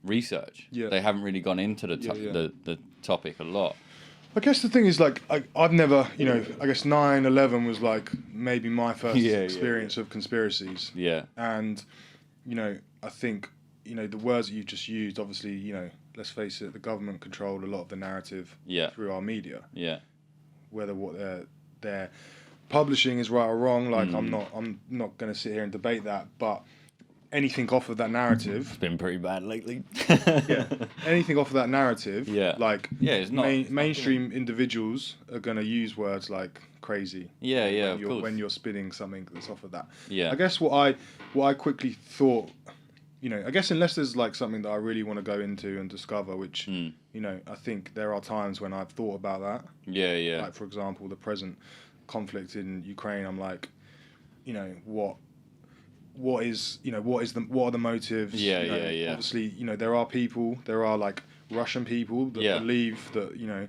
research. Yeah. They haven't really gone into the topic a lot. I guess the thing is, like, I've never, you know, I guess 9/11 was like maybe my first experience of conspiracies. Yeah. And, you know, I think, you know, the words that you've just used, obviously, you know, let's face it, the government controlled a lot of the narrative through our media. Yeah. Whether what they're publishing is right or wrong, like I'm not going to sit here and debate that, but anything off of that narrative, It's been pretty bad lately. anything off of that narrative, like it's not mainstream individuals are going to use words like crazy. Of course. When you're spinning something that's off of that. Yeah. I guess what I quickly thought, you know, I guess unless there's like something that I really want to go into and discover, which, you know, I think there are times when I've thought about that. Yeah. Like, for example, the present conflict in Ukraine, I'm like, you know, what are the motives? Yeah. Obviously, you know, there are like Russian people that believe that, you know,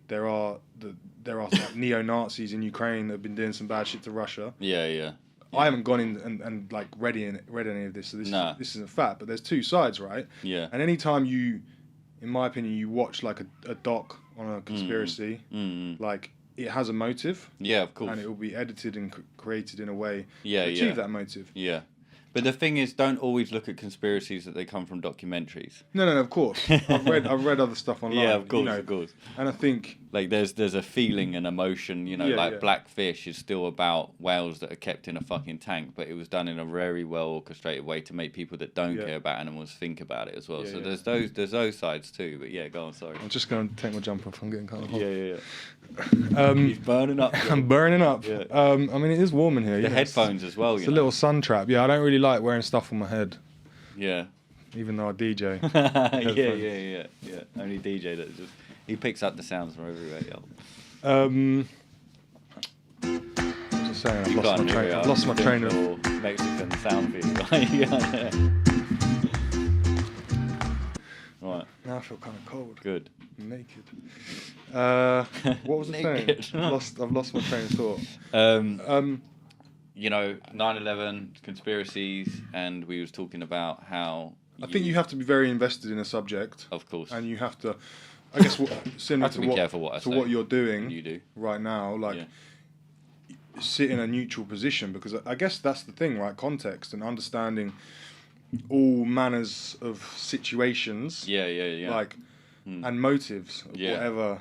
there are like neo-Nazis in Ukraine that have been doing some bad shit to Russia. Yeah. I haven't gone in and like read any of this, so this isn't fact. But there's two sides, right? Yeah. And anytime you, in my opinion, you watch like a doc on a conspiracy, like it has a motive. Yeah, of course. And it will be edited and created in a way to achieve that motive. Yeah. But the thing is, don't always look at conspiracies that they come from documentaries. No, of course. I've read other stuff online. Yeah, of course, you know, of course. And I think like there's a feeling and emotion, you know, Blackfish is still about whales that are kept in a fucking tank, but it was done in a very well orchestrated way to make people that don't care about animals think about it as well. So there's those sides too. But yeah, go on. Sorry. I'm just going to take my jumper off. I'm getting kind of hot. Yeah. He's burning up. I'm burning up. Yeah. I mean, it is warm in here. The headphones as well. It's a little sun trap. Yeah, I don't really like wearing stuff on my head. Yeah. Even though I DJ. Yeah. Only DJ that just he picks up the sounds from everywhere. What was I saying? You I've lost can't my do train. it, I've lost my train of. typical Mexican sound feed. Right. Now I feel kind of cold. Good. I'm naked. What was I saying? Naked. I've lost my train of thought. You know, 9/11 conspiracies, and we was talking about how. I think you have to be very invested in a subject. Of course. And you have to, I guess, similar have to be careful what I say. what you're doing You do. right now, like sit in a neutral position, because I guess that's the thing, right? Context and understanding all manners of situations. Yeah. Like, and motives, Yeah. whatever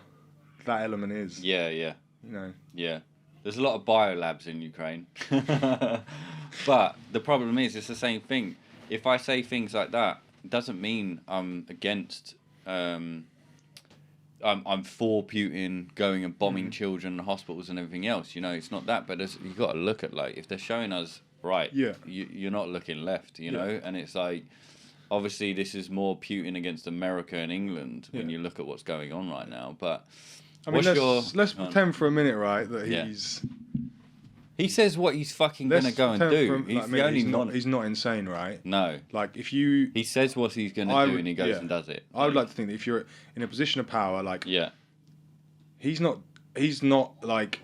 that element is. Yeah. You know. Yeah. There's a lot of biolabs in Ukraine. But the problem is, it's the same thing. If I say things like that, it doesn't mean I'm against. I'm for Putin going and bombing children and hospitals and everything else. You know, it's not that. But you've got to look at, like, if they're showing us right, you're not looking left. You know, and it's like, obviously this is more Putin against America and England when you look at what's going on right now. But I mean, let's pretend for a minute, right, that he's. He says what he's fucking gonna go and do. He's the only he's not insane, right? No. Like, if you. He says what he's gonna do, and he goes and does it. I would like to think that if you're in a position of power, like. Yeah. He's not like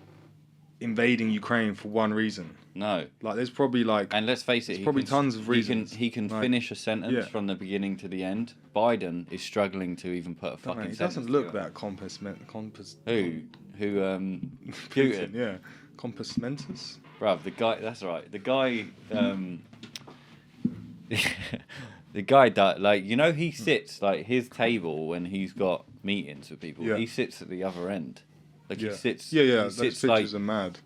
invading Ukraine for one reason. No. Like, there's probably like. And let's face it, there's probably tons of reasons. He can like, finish a sentence from the beginning to the end. Biden is struggling to even put a fucking sentence. He doesn't look that Who? Putin? Yeah. Compass mentis? Bruv, the guy, that's right. The guy, the guy that, like, you know, he sits, like, his table when he's got meetings with people, he sits at the other end. Like, he sits. Yeah, he those sits, pictures like, are mad.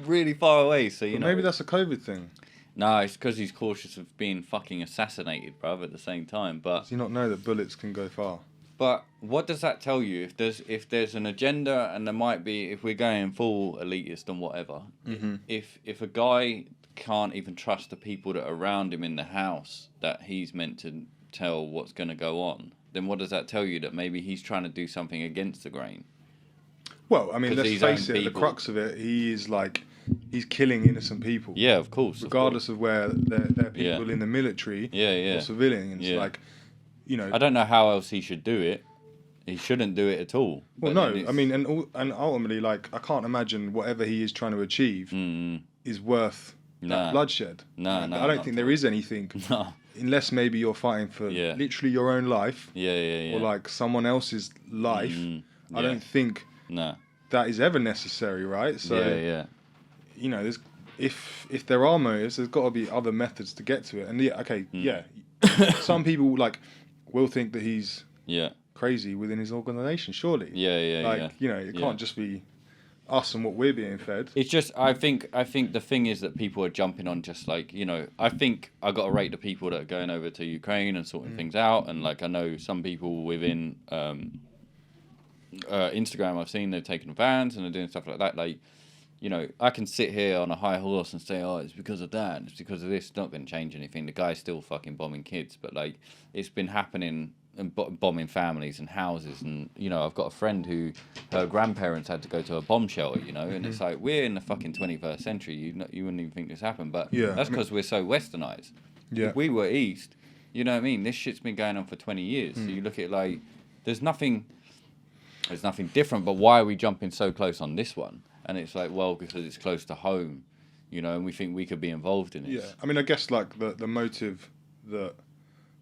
Really far away, so, you know. Maybe that's a COVID thing. No, it's because he's cautious of being fucking assassinated, bruv, at the same time, but. Does he not know that bullets can go far? But what does that tell you? If there's an agenda, and there might be, if we're going full elitist and whatever, if a guy can't even trust the people that are around him in the house that he's meant to tell what's going to go on, then what does that tell you? That maybe he's trying to do something against the grain? Well, I mean, let's face it, the crux of it, he's killing innocent people. Yeah, of course. Regardless of where they're people in the military or civilians. Like, you know, I don't know how else he should do it. He shouldn't do it at all. Well, no, I mean, and ultimately, like, I can't imagine whatever he is trying to achieve is worth that bloodshed. No, I don't think there is anything, unless maybe you're fighting for literally your own life, or like someone else's life. I don't think that is ever necessary, right? So, you know, if there are motives, there's got to be other methods to get to it. And some people like will think that he's crazy within his organisation, surely. You know, it can't just be us and what we're being fed. It's just, I think the thing is that people are jumping on, just like, you know, I think I got to rate the people that are going over to Ukraine and sorting things out, and like I know some people within Instagram I've seen they've taken vans and they're doing stuff like that. Like, you know, I can sit here on a high horse and say, oh, it's because of that, it's because of this. It's not going to change anything. The guy's still fucking bombing kids, but like, it's been happening and bombing families and houses. And, you know, I've got a friend who her grandparents had to go to a bomb shelter, you know, and it's like, we're in the fucking 21st century. You wouldn't even think this happened, but that's because we're so westernized. If we were East, you know what I mean? This shit's been going on for 20 years. So you look at it like, there's nothing different, but why are we jumping so close on this one? And it's like, well, because it's close to home, you know, and we think we could be involved in it. Yeah, I mean, I guess like the motive that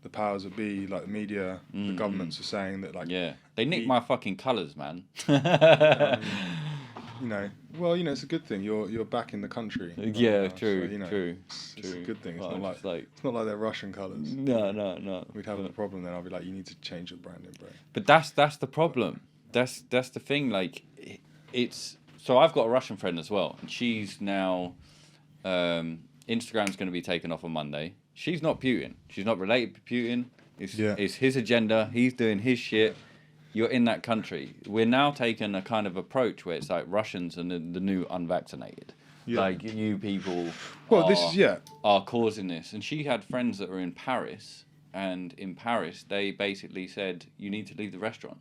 the powers that be, like the media, the governments are saying that, like, they nicked my fucking colours, man. You know, well, you know, it's a good thing. You're back in the country. Yeah, true, so, you know, true. It's a good thing. It's well, not like it's not like they're Russian colours. No. We'd have a problem then. I'll be like, you need to change your branding, bro. But that's the problem. That's the thing. Like, it's. So I've got a Russian friend as well, and she's now, Instagram's going to be taken off on Monday. She's not Putin. She's not related to Putin. It's his agenda. He's doing his shit. You're in that country. We're now taking a kind of approach where it's like Russians and the new unvaccinated. Like, you people are causing this. And she had friends that were in Paris, and in Paris they basically said, you need to leave the restaurant.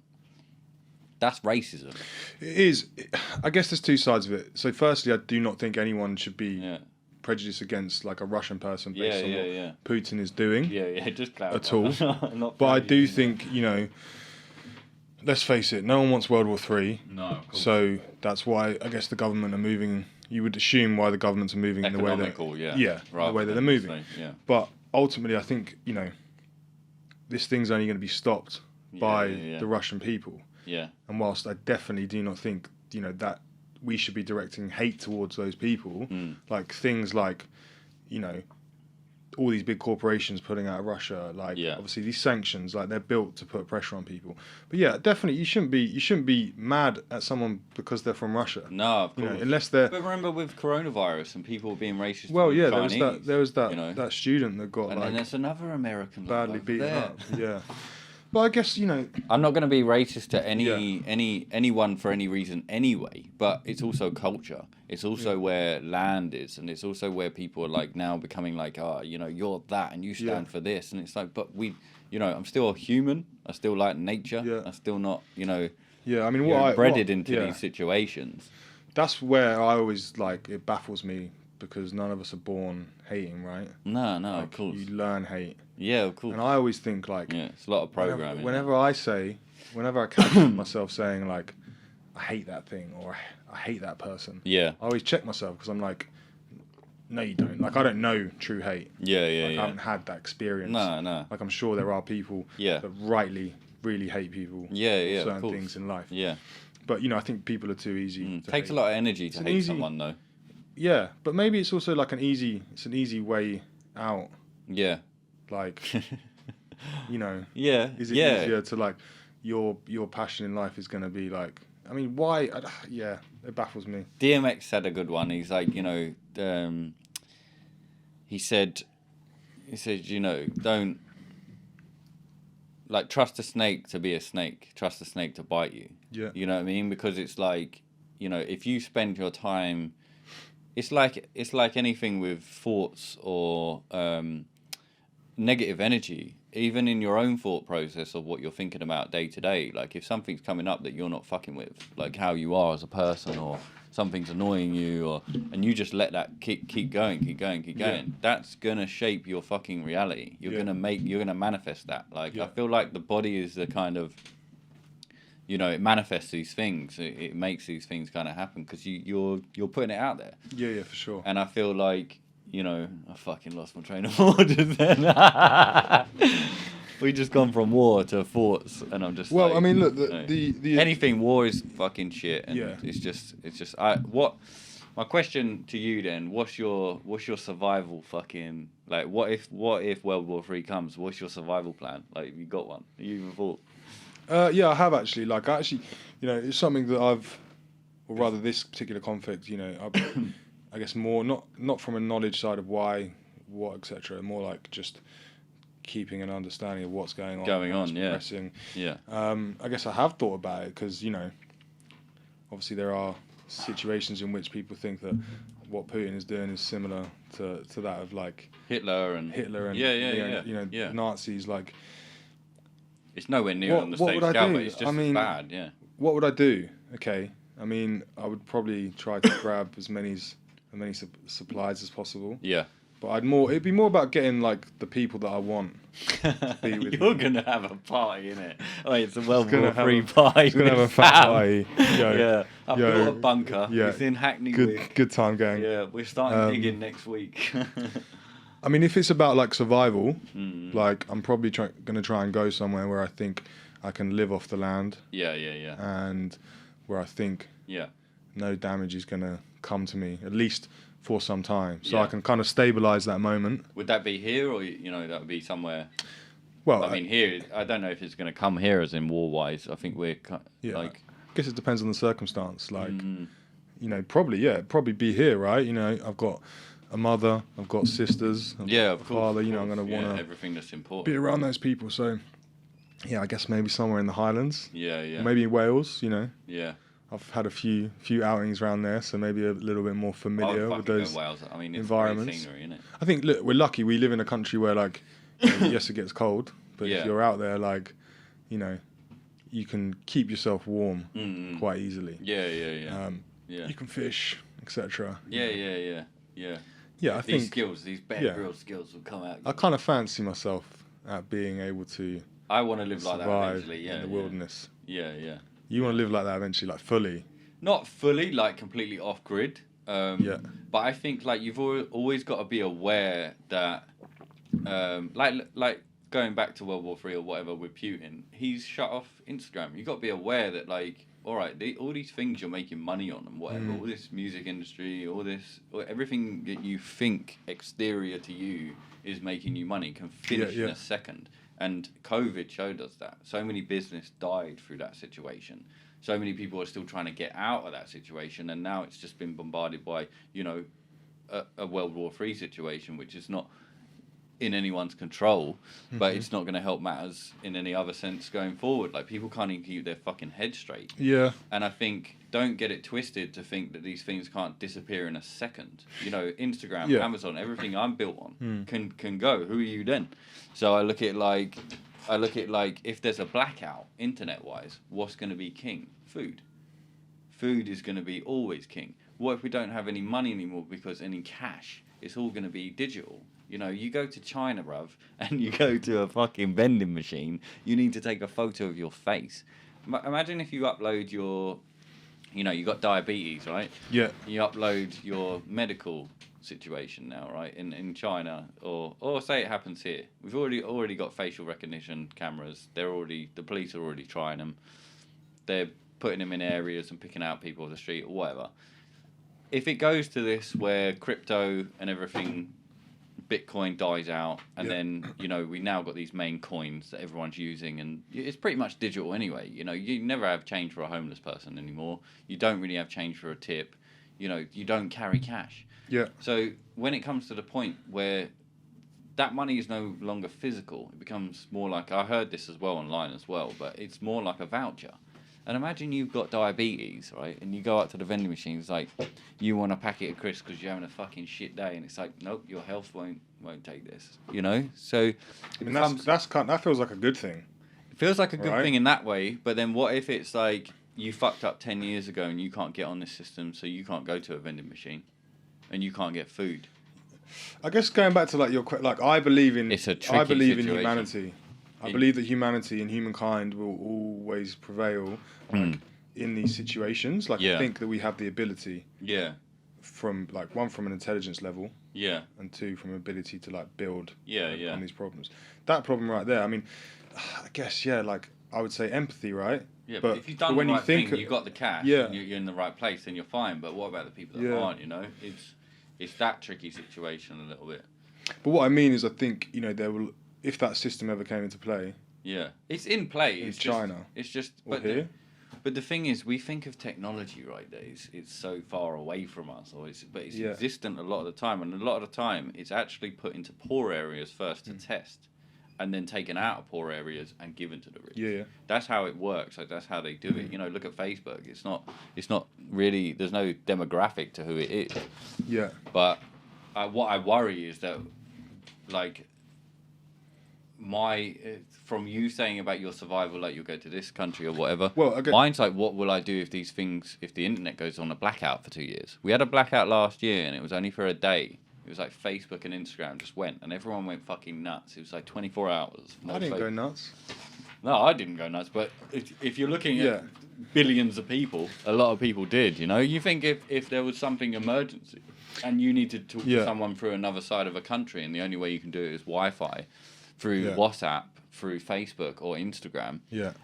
That's racism. It is. I guess there's two sides of it. So firstly, I do not think anyone should be Yeah. prejudiced against like a Russian person based on what Yeah. Putin is doing. Yeah. Just clarify. At all. Not But I proud do of think, let's face it, no one wants World War III. No. Of course. So that's why I guess the government are moving. You would assume why the governments are moving in the way that Economical, yeah. the Rather way that they're than moving. say, yeah. But ultimately, I think this thing's only going to be stopped by the Russian people. Yeah. And whilst I definitely do not think that we should be directing hate towards those people, like things like all these big corporations putting out of Russia, like obviously these sanctions, like they're built to put pressure on people. But yeah, definitely you shouldn't be mad at someone because they're from Russia. No, of course. Unless they're. But remember with coronavirus and people being racist. Well, towards yeah, Chinese, there was that student that got and then there's another American badly over beaten there. up. Yeah. But I guess I'm not going to be racist to anyone for any reason anyway. But it's also culture. It's also where land is, and it's also where people are like now becoming like, you're that, and you stand for this, and it's like, but I'm still a human. I still like nature. Yeah. I'm still not, Yeah, I mean, breaded into these situations. That's where I always it baffles me because none of us are born hating, right? No, of course. You learn hate. Yeah, of course. And I always think it's a lot of programming. Whenever I catch myself saying like, I hate that thing or I hate that person. Yeah. I always check myself because I'm like, no, you don't. Like, I don't know true hate. Yeah. I haven't had that experience. No. Like, I'm sure there are people that rightly really hate people. Yeah. Certain things in life. Yeah. But I think people are too easy. It takes a lot of energy to hate someone, though. Yeah, but maybe it's also like an easy way out. Yeah. Like, Yeah. Is it easier to like your passion in life is going to be like? I mean, why? It baffles me. DMX said a good one. He's like, he said, don't like trust a snake to be a snake. Trust a snake to bite you. Yeah. You know what I mean? Because it's like, if you spend your time, it's like anything with thoughts or negative energy, even in your own thought process of what you're thinking about day to day. Like if something's coming up that you're not fucking with, like how you are as a person, or something's annoying you, and you just let that keep going, that's gonna shape your fucking reality. You're gonna manifest that. Like I feel like the body is the kind of, it manifests these things. It makes these things kind of happen because you're putting it out there. Yeah, for sure. And I feel like, I fucking lost my train of thought just then. We just gone from war to thoughts, and I'm just well. Like, I mean, look, the anything war is fucking shit, and it's just. My question to you then? What's your survival fucking like? What if World War III comes? What's your survival plan? Like, have you got one? Have you even thought? Yeah, I have actually. Like, it's something that or rather, this particular conflict. I guess more not from a knowledge side of why, what, etc. More like just keeping an understanding of what's going on. Progressing. Yeah. I guess I have thought about it because obviously there are situations in which people think that what Putin is doing is similar to that of like Hitler and Nazis. Like, it's nowhere near on the same scale, but it's just as bad. Yeah. What would I do? Okay. I mean, I would probably try to grab as many supplies as possible. Yeah. But it'd be more about getting like the people that I want to be with. You're gonna have a party, innit? Oh, it's a World War III party. It's gonna have a fat party. Yeah, I've built a bunker. Yeah. It's in Hackney. Good time going. Yeah, we're starting digging next week. I mean, if it's about like survival, like I'm probably gonna try and go somewhere where I think I can live off the land. Yeah. And where I think no damage is gonna come to me, at least for some time, so I can kind of stabilize that moment. Would that be here, or that would be somewhere? Well, I mean, here, I don't know if it's going to come here as in war-wise. I think we're I guess it depends on the circumstance. Like, probably be here, right? I've got a mother, I've got sisters, I've got a father. I'm going to want to everything that's important. Be around those people. So, I guess maybe somewhere in the Highlands. Yeah. Maybe in Wales. Yeah. I've had a few outings around there, so maybe a little bit more familiar with those environments. It's scenery, isn't it? I think, look, we're lucky. We live in a country where, like, yes, it gets cold, but if you're out there, like, you you can keep yourself warm quite easily. Yeah. You can fish, etc. Yeah. Yeah, I these think skills, these Bear Grylls skills will come out. I kind of fancy myself at being able to I want to live like that survive eventually. in the wilderness. Yeah. You want to live like that eventually, like fully. Not fully, like completely off grid. Yeah. But I think like you've always got to be aware that, like going back to World War III or whatever with Putin, he's shut off Instagram. You've got to be aware that like, all right, all these things you're making money on and whatever, all this music industry, everything that you think exterior to you is making you money can finish in a second. And COVID showed us that. So many business died through that situation. So many people are still trying to get out of that situation, and now it's just been bombarded by, a World War III situation, which is not in anyone's control, but it's not going to help matters in any other sense going forward. Like, people can't even keep their fucking head straight. Yeah. And I think, don't get it twisted to think that these things can't disappear in a second. Instagram, Amazon, everything I'm built on can go. Who are you then? So I look at it like if there's a blackout internet-wise, what's going to be king? Food. Food is going to be always king. What if we don't have any money anymore because any cash? It's all going to be digital. You go to China, bruv, and you go to a fucking vending machine, you need to take a photo of your face. Imagine if you upload your, you got diabetes, right? Yeah. You upload your medical situation now, right, in China, or say it happens here. We've already got facial recognition cameras. The police are already trying them. They're putting them in areas and picking out people on the street or whatever. If it goes to this where crypto and everything, Bitcoin dies out, and then we now got these main coins that everyone's using, and it's pretty much digital anyway. You never have change for a homeless person anymore. You don't really have change for a tip. You don't carry cash. Yeah. So when it comes to the point where that money is no longer physical, it becomes more like, I heard this as well online as well, but it's more like a voucher. And imagine you've got diabetes, right? And you go up to the vending machine, it's like, you want a packet of crisps because you're having a fucking shit day, and it's like, nope, your health won't take this. So that feels like a good thing. It feels like a good thing in that way, but then what if it's like you fucked up 10 years ago and you can't get on this system, so you can't go to a vending machine and you can't get food? I guess going back to I believe in situation. humanity. I believe that humanity and humankind will always prevail in these situations. I think that we have the ability. Yeah. From from an intelligence level. Yeah. And two, from ability to build. Yeah. On these problems. That problem right there. I mean, I guess I would say empathy, right? Yeah, but if you've done the right thing, you got the cash. Yeah. And you're in the right place, then you're fine. But what about the people that aren't? It's that tricky situation a little bit. But what I mean is, I think there will. If that system ever came into play, it's in play. In China, it's just. But here, but the thing is, we think of technology, right? That it's so far away from us, but it's existent a lot of the time, and a lot of the time, it's actually put into poor areas first to test, and then taken out of poor areas and given to the rich. Yeah. That's how it works. That's how they do it. Look at Facebook. It's not really. There's no demographic to who it is. Yeah. But what I worry is that, from you saying about your survival, like you'll go to this country or whatever. Well, mine's like, what will I do if the internet goes on a blackout for 2 years? We had a blackout last year, and it was only for a day. It was like Facebook and Instagram just went, and everyone went fucking nuts. It was like 24 hours. I didn't go nuts. No, I didn't go nuts. But if you're looking at billions of people, a lot of people did. You think if there was something emergency, and you need to talk to someone through another side of a country, and the only way you can do it is Wi-Fi, through WhatsApp, through Facebook or Instagram,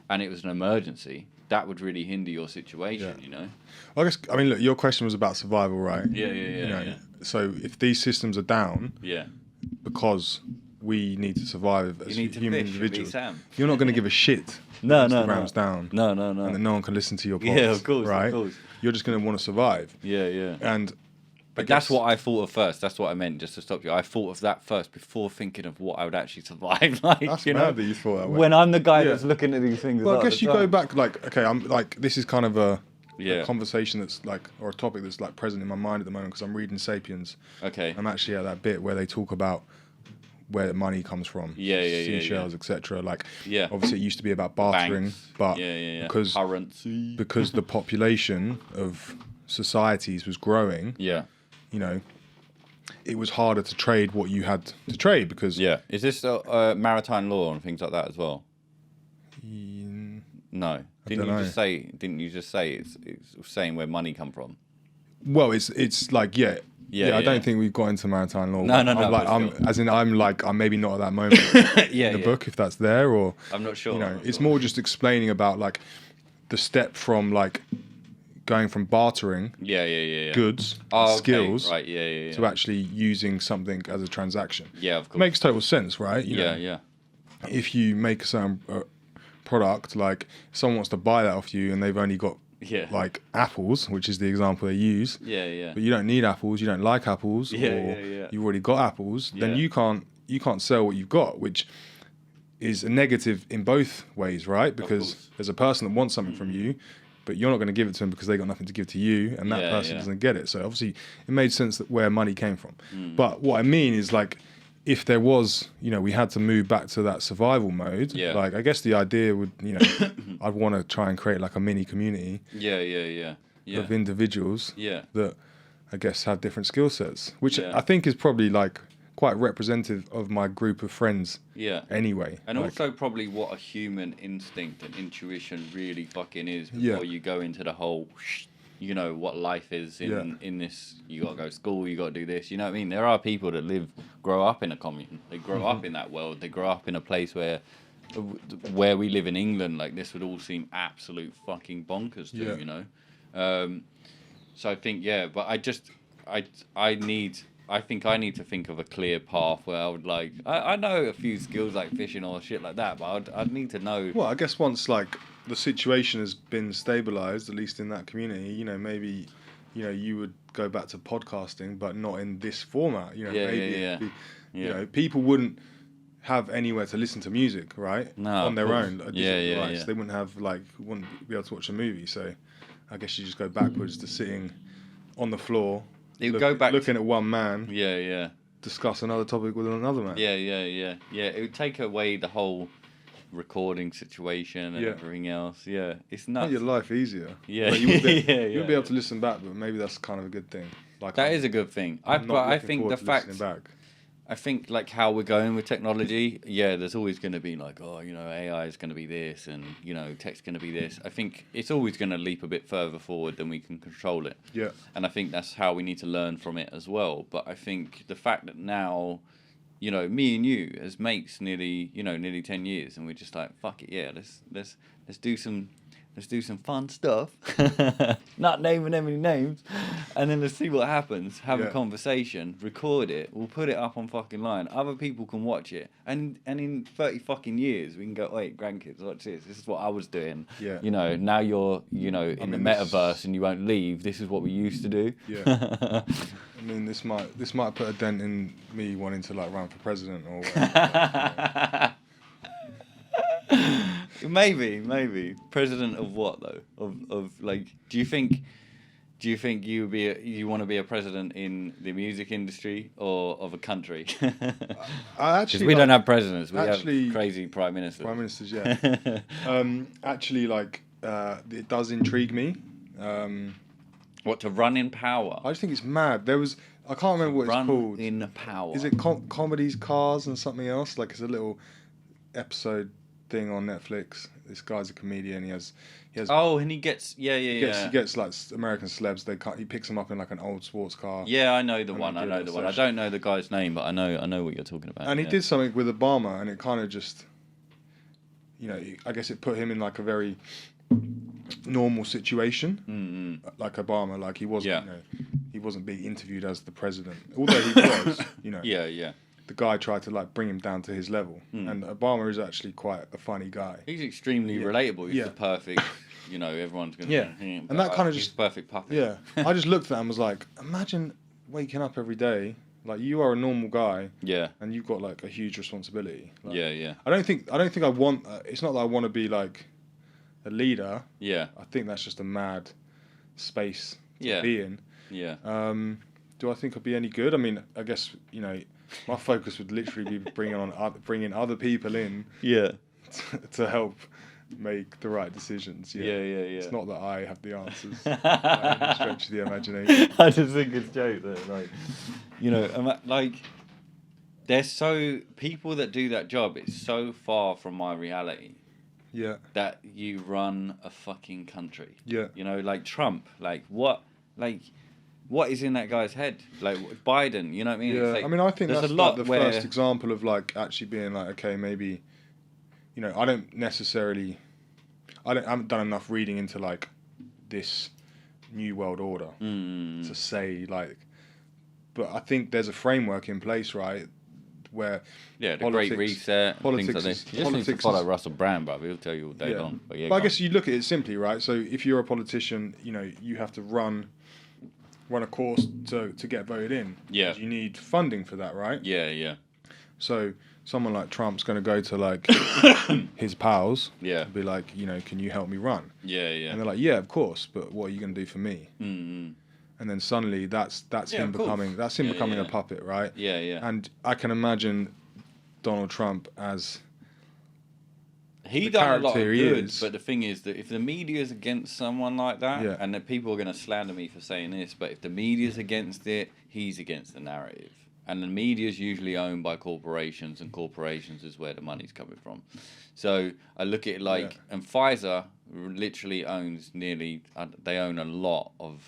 and it was an emergency, that would really hinder your situation, I guess, look, your question was about survival, right? Yeah. So if these systems are down, because we need to survive as human individuals, you're not going to give a shit. Instagram's down. No. And then no one can listen to your posts. Yeah, of course, right? Of course. You're just going to want to survive. Yeah. And But that's what I thought of first. That's what I meant, just to stop you. I thought of that first before thinking of what I would actually survive. That's mad that you thought that way. When I'm the guy that's looking at these things. Well, I guess you go back, I'm this is kind of a Yeah. a conversation that's like, or a topic that's like present in my mind at the moment because I'm reading *Sapiens*. Okay. I'm actually at that bit where they talk about where the money comes from. Seashells, etc. Like, obviously it used to be about bartering, Banks. but Because currency, because the population of societies was growing, you know, it was harder to trade what you had to trade because is this maritime law and things like that as well? No, didn't you just say it's saying where money come from? Well, it's like I don't think we've got into maritime law. No. I'm maybe not at that moment in the book if that's there, or I'm not sure. You know, it's more just explaining about like the step from like going from bartering goods, skills, right, to actually using something as a transaction. Yeah, of course. Makes total sense, right? You know, yeah. If you make a certain product, like someone wants to buy that off you, and they've only got like apples, which is the example they use. But you don't need apples. You don't like apples, or you've already got apples. Then you can't sell what you've got, which is a negative in both ways, right? Because there's a person that wants something from you, but you're not going to give it to them because they got nothing to give to you, and that person doesn't get it. So obviously, it made sense that where money came from. But what I mean is like, if there was, you know, we had to move back to that survival mode, like I guess the idea would, you know, I'd want to try and create like a mini community of individuals that I guess have different skill sets, which I think is probably like quite representative of my group of friends anyway. And like, also probably what a human instinct and intuition really fucking is before you go into the whole... You know what life is in this. You got to go to school. You got to do this. You know what I mean? There are people that grow up in a commune. They grow up in that world. They grow up in a place where we live in England. Like this would all seem absolute fucking bonkers to you know. So I think but I think I need to think of a clear path where I would like. I know a few skills like fishing or shit like that, but I'd need to know. Well, I guess once like the situation has been stabilized, at least in that community, you know, maybe, you know, you would go back to podcasting, but not in this format. You know, you know, people wouldn't have anywhere to listen to music, right? No, on their own. They wouldn't have wouldn't be able to watch a movie. So, I guess you just go backwards to sitting on the floor. Looking at one man. Discuss another topic with another man. Yeah. It would take away the whole recording situation and everything else. It's nuts. Make your life easier. Like you'll be able to listen back, but maybe that's kind of a good thing. Like that is a good thing. I think the fact back. I think like how we're going with technology, there's always going to be like, oh, you know, AI is going to be this, and you know, tech's going to be this. I think it's always going to leap a bit further forward than we can control it. And I think that's how we need to learn from it as well. But I think the fact that now, you know, me and you as mates, nearly 10 years, and we're just like, fuck it, let's do some fun stuff. Not naming any names, and then let's see what happens. Have a conversation, record it. We'll put it up on fucking line. Other people can watch it, and in 30 fucking years we can go, wait, grandkids, watch this. This is what I was doing. You know, now you're, you know, in the metaverse and you won't leave. This is what we used to do. I mean, this might put a dent in me wanting to like run for president or whatever. Maybe president of what though? Of like, do you think you want to be a president in the music industry or of a country? Because we don't have presidents, we have crazy prime ministers. Prime ministers, actually, like it does intrigue me. What, to run in power? I just think it's mad. I can't remember what it's called. Run in power. Is it Comedies, Cars, and something else? Like it's a little episode thing on Netflix. This guy's a comedian. He has. Oh, and he gets He gets like American celebs. He picks them up in like an old sports car. Yeah, I know the one. I don't know the guy's name, but I know what you're talking about. And he did something with Obama, and it kind of just, you know, I guess it put him in like a very normal situation. Like Obama, like he wasn't. You know, he wasn't being interviewed as the president, although he was. You know. The guy tried to like bring him down to his level, and Obama is actually quite a funny guy. He's extremely relatable. He's the perfect, you know, everyone's gonna. And that kind of just perfect puppet. I just looked at him and was like, imagine waking up every day, like you are a normal guy, and you've got like a huge responsibility. Like, I don't think I want. It's not that I want to be like a leader. I think that's just a mad space to be in. Do I think I'd be any good? I mean, I guess, you know, My focus would literally be bringing other people in Yeah. to help make the right decisions. Yeah. It's not that I have the answers. By any stretch of the imagination. I just think it's a joke that, like, you know, like, there's so people that do that job. It's so far from my reality. Yeah. That you run a fucking country. Yeah. You know, like Trump. Like what is in that guy's head? Like Biden. You know what I mean? Yeah. It's like, I mean, I think there's that's a lot like the where, first example of like actually being like, okay, maybe, you know, I haven't done enough reading into like this new world order to say like, but I think there's a framework in place, right? Where the Great Reset, things like this. You just need to follow Russell Brand, bro. He'll tell you all day long. But, I guess you look at it simply, right? So if you're a politician, you know, you have to run a course to get voted in. Yeah. You need funding for that, right? Yeah. So someone like Trump's going to go to like his pals, and be like, you know, can you help me run? Yeah. And they're like, yeah, of course, but what are you going to do for me? Mm-hmm. And then suddenly that's him becoming a puppet, right? Yeah. And I can imagine Donald Trump as he the done a lot of character he good, is. but the thing is that if the media is against someone like that, Yeah. and that people are going to slander me for saying this, but if the media's against it, he's against the narrative. And the media is usually owned by corporations, and corporations is where the money's coming from. So I look at it like, and Pfizer literally owns they own a lot of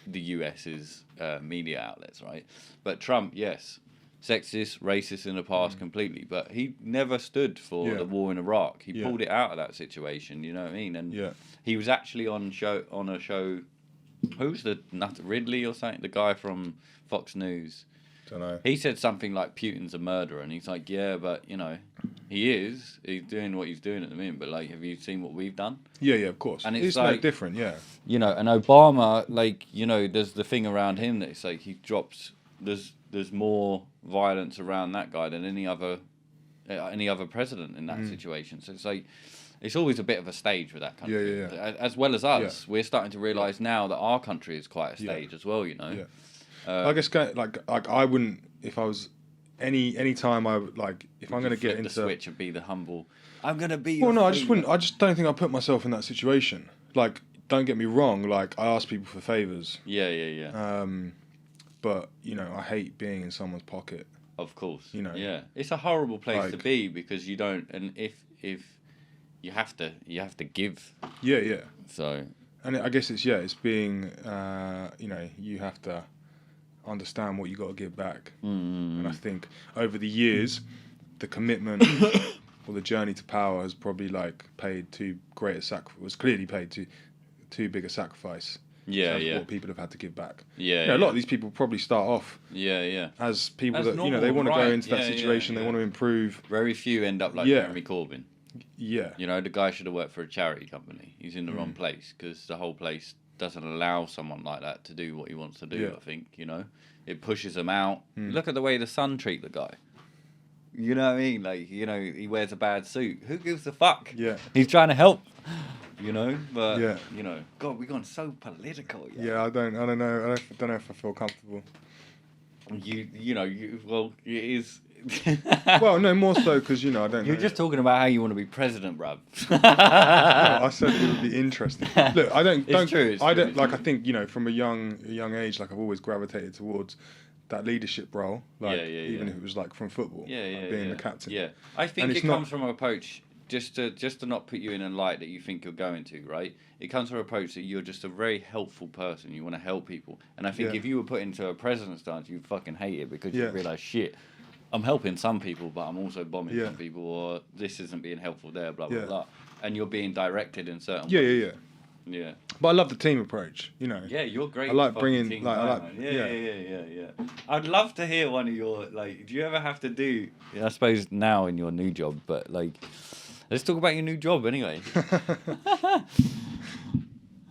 the US's media outlets, right? But Trump, yes, sexist, racist in the past completely, but he never stood for the war in Iraq. He pulled it out of that situation, you know what I mean? And he was actually on a show. Who's the Ridley or something? The guy from Fox News. Don't know. He said something like Putin's a murderer, and he's like, yeah, but you know, he's doing what he's doing at the minute. But like, have you seen what we've done? Yeah, of course. And it's like, no different, you know, and Obama, like, you know, there's the thing around him that it's like he drops. There's more violence around that guy than any other president in that situation. So it's like, it's always a bit of a stage with that country. Yeah. As well as us, we're starting to realise now that our country is quite a stage as well. You know. Yeah. I guess like I wouldn't, if I was any time I would, like, if I'm going to get into the switch and be the humble. I'm going to be. Well, no, I just wouldn't. I just don't think I put myself in that situation. Like, don't get me wrong. Like, I ask people for favors. Yeah. But you know, I hate being in someone's pocket. Of course. You know. Yeah, it's a horrible place to be because you don't, and if you have to give. Yeah. So. And I guess it's being, you know, you have to understand what you got to give back. And I think over the years, the commitment or the journey to power has probably like paid too great a sacrifice. Was clearly paid too big a sacrifice. Yeah. What people have had to give back. Yeah. You know, a lot of these people probably start off. Yeah. As people As that normal, they want to go into that Yeah, situation. They want to improve. Very few end up like Jeremy Corbyn. Yeah. You know, the guy should have worked for a charity company. He's in the wrong place because the whole place doesn't allow someone like that to do what he wants to do. I think, you know, it pushes him out. Look at the way the Sun treat the guy. You know what I mean? Like, you know, he wears a bad suit. Who gives a fuck? Yeah. He's trying to help. You know, but you know, God, we've gone so political. Yeah, I don't know. I don't know if I feel comfortable. Well, it is. Well, no, more so because, you know, I don't know. You're just talking about how you want to be president, bruv. No, I said it would be interesting. Look, I don't. It's true. Like, I think, you know, from a young age, like, I've always gravitated towards that leadership role. Like, even if it was like from football, like being the captain. Yeah, I think it comes from an approach just to not put you in a light that you think you're going to, right? It comes from an approach that you're just a very helpful person. You want to help people, and I think if you were put into a president's stance, you'd fucking hate it because you realise, shit, I'm helping some people, but I'm also bombing some people, or this isn't being helpful there, blah blah blah, and you're being directed in certain ways. Yeah. But I love the team approach, you know. Yeah, you're great. I like bringing, team like, guy, yeah. I'd love to hear one of your, like, do you ever have to do, I suppose now in your new job, but like, let's talk about your new job anyway.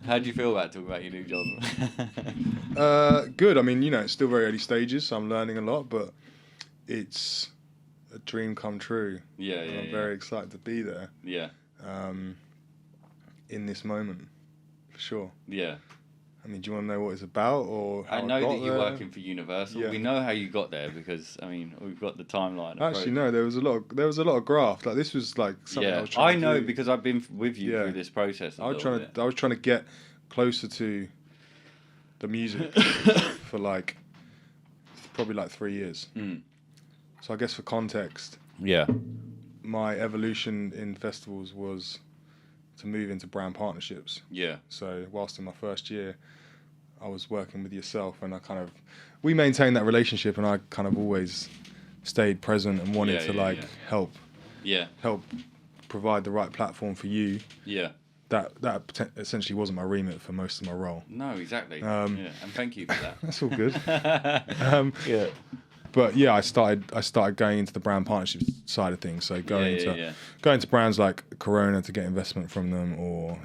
How do you feel about talking about your new job? Good. I mean, you know, it's still very early stages, so I'm learning a lot, but it's a dream come true. I'm very excited to be there. Yeah. In this moment, for sure. Yeah. I mean, do you want to know what it's about, or how I know got that you're there? working for Universal. Yeah. We know how you got there because I mean we've got the timeline. Actually, no. There was a lot of graft. Like this was like something I Yeah, was trying I to know do. because I've been with you Yeah. through this process. I was trying to get closer to the music for like probably like 3 years. So I guess for context, Yeah. my evolution in festivals was to move into brand partnerships. Yeah. So whilst in my first year, I was working with yourself, and we maintained that relationship, and I kind of always stayed present and wanted to help provide the right platform for you. Yeah. That essentially wasn't my remit for most of my role. No, exactly. Yeah, and thank you for that. That's all good. Yeah. But yeah, I started going into the brand partnership side of things. So going to brands like Corona to get investment from them, or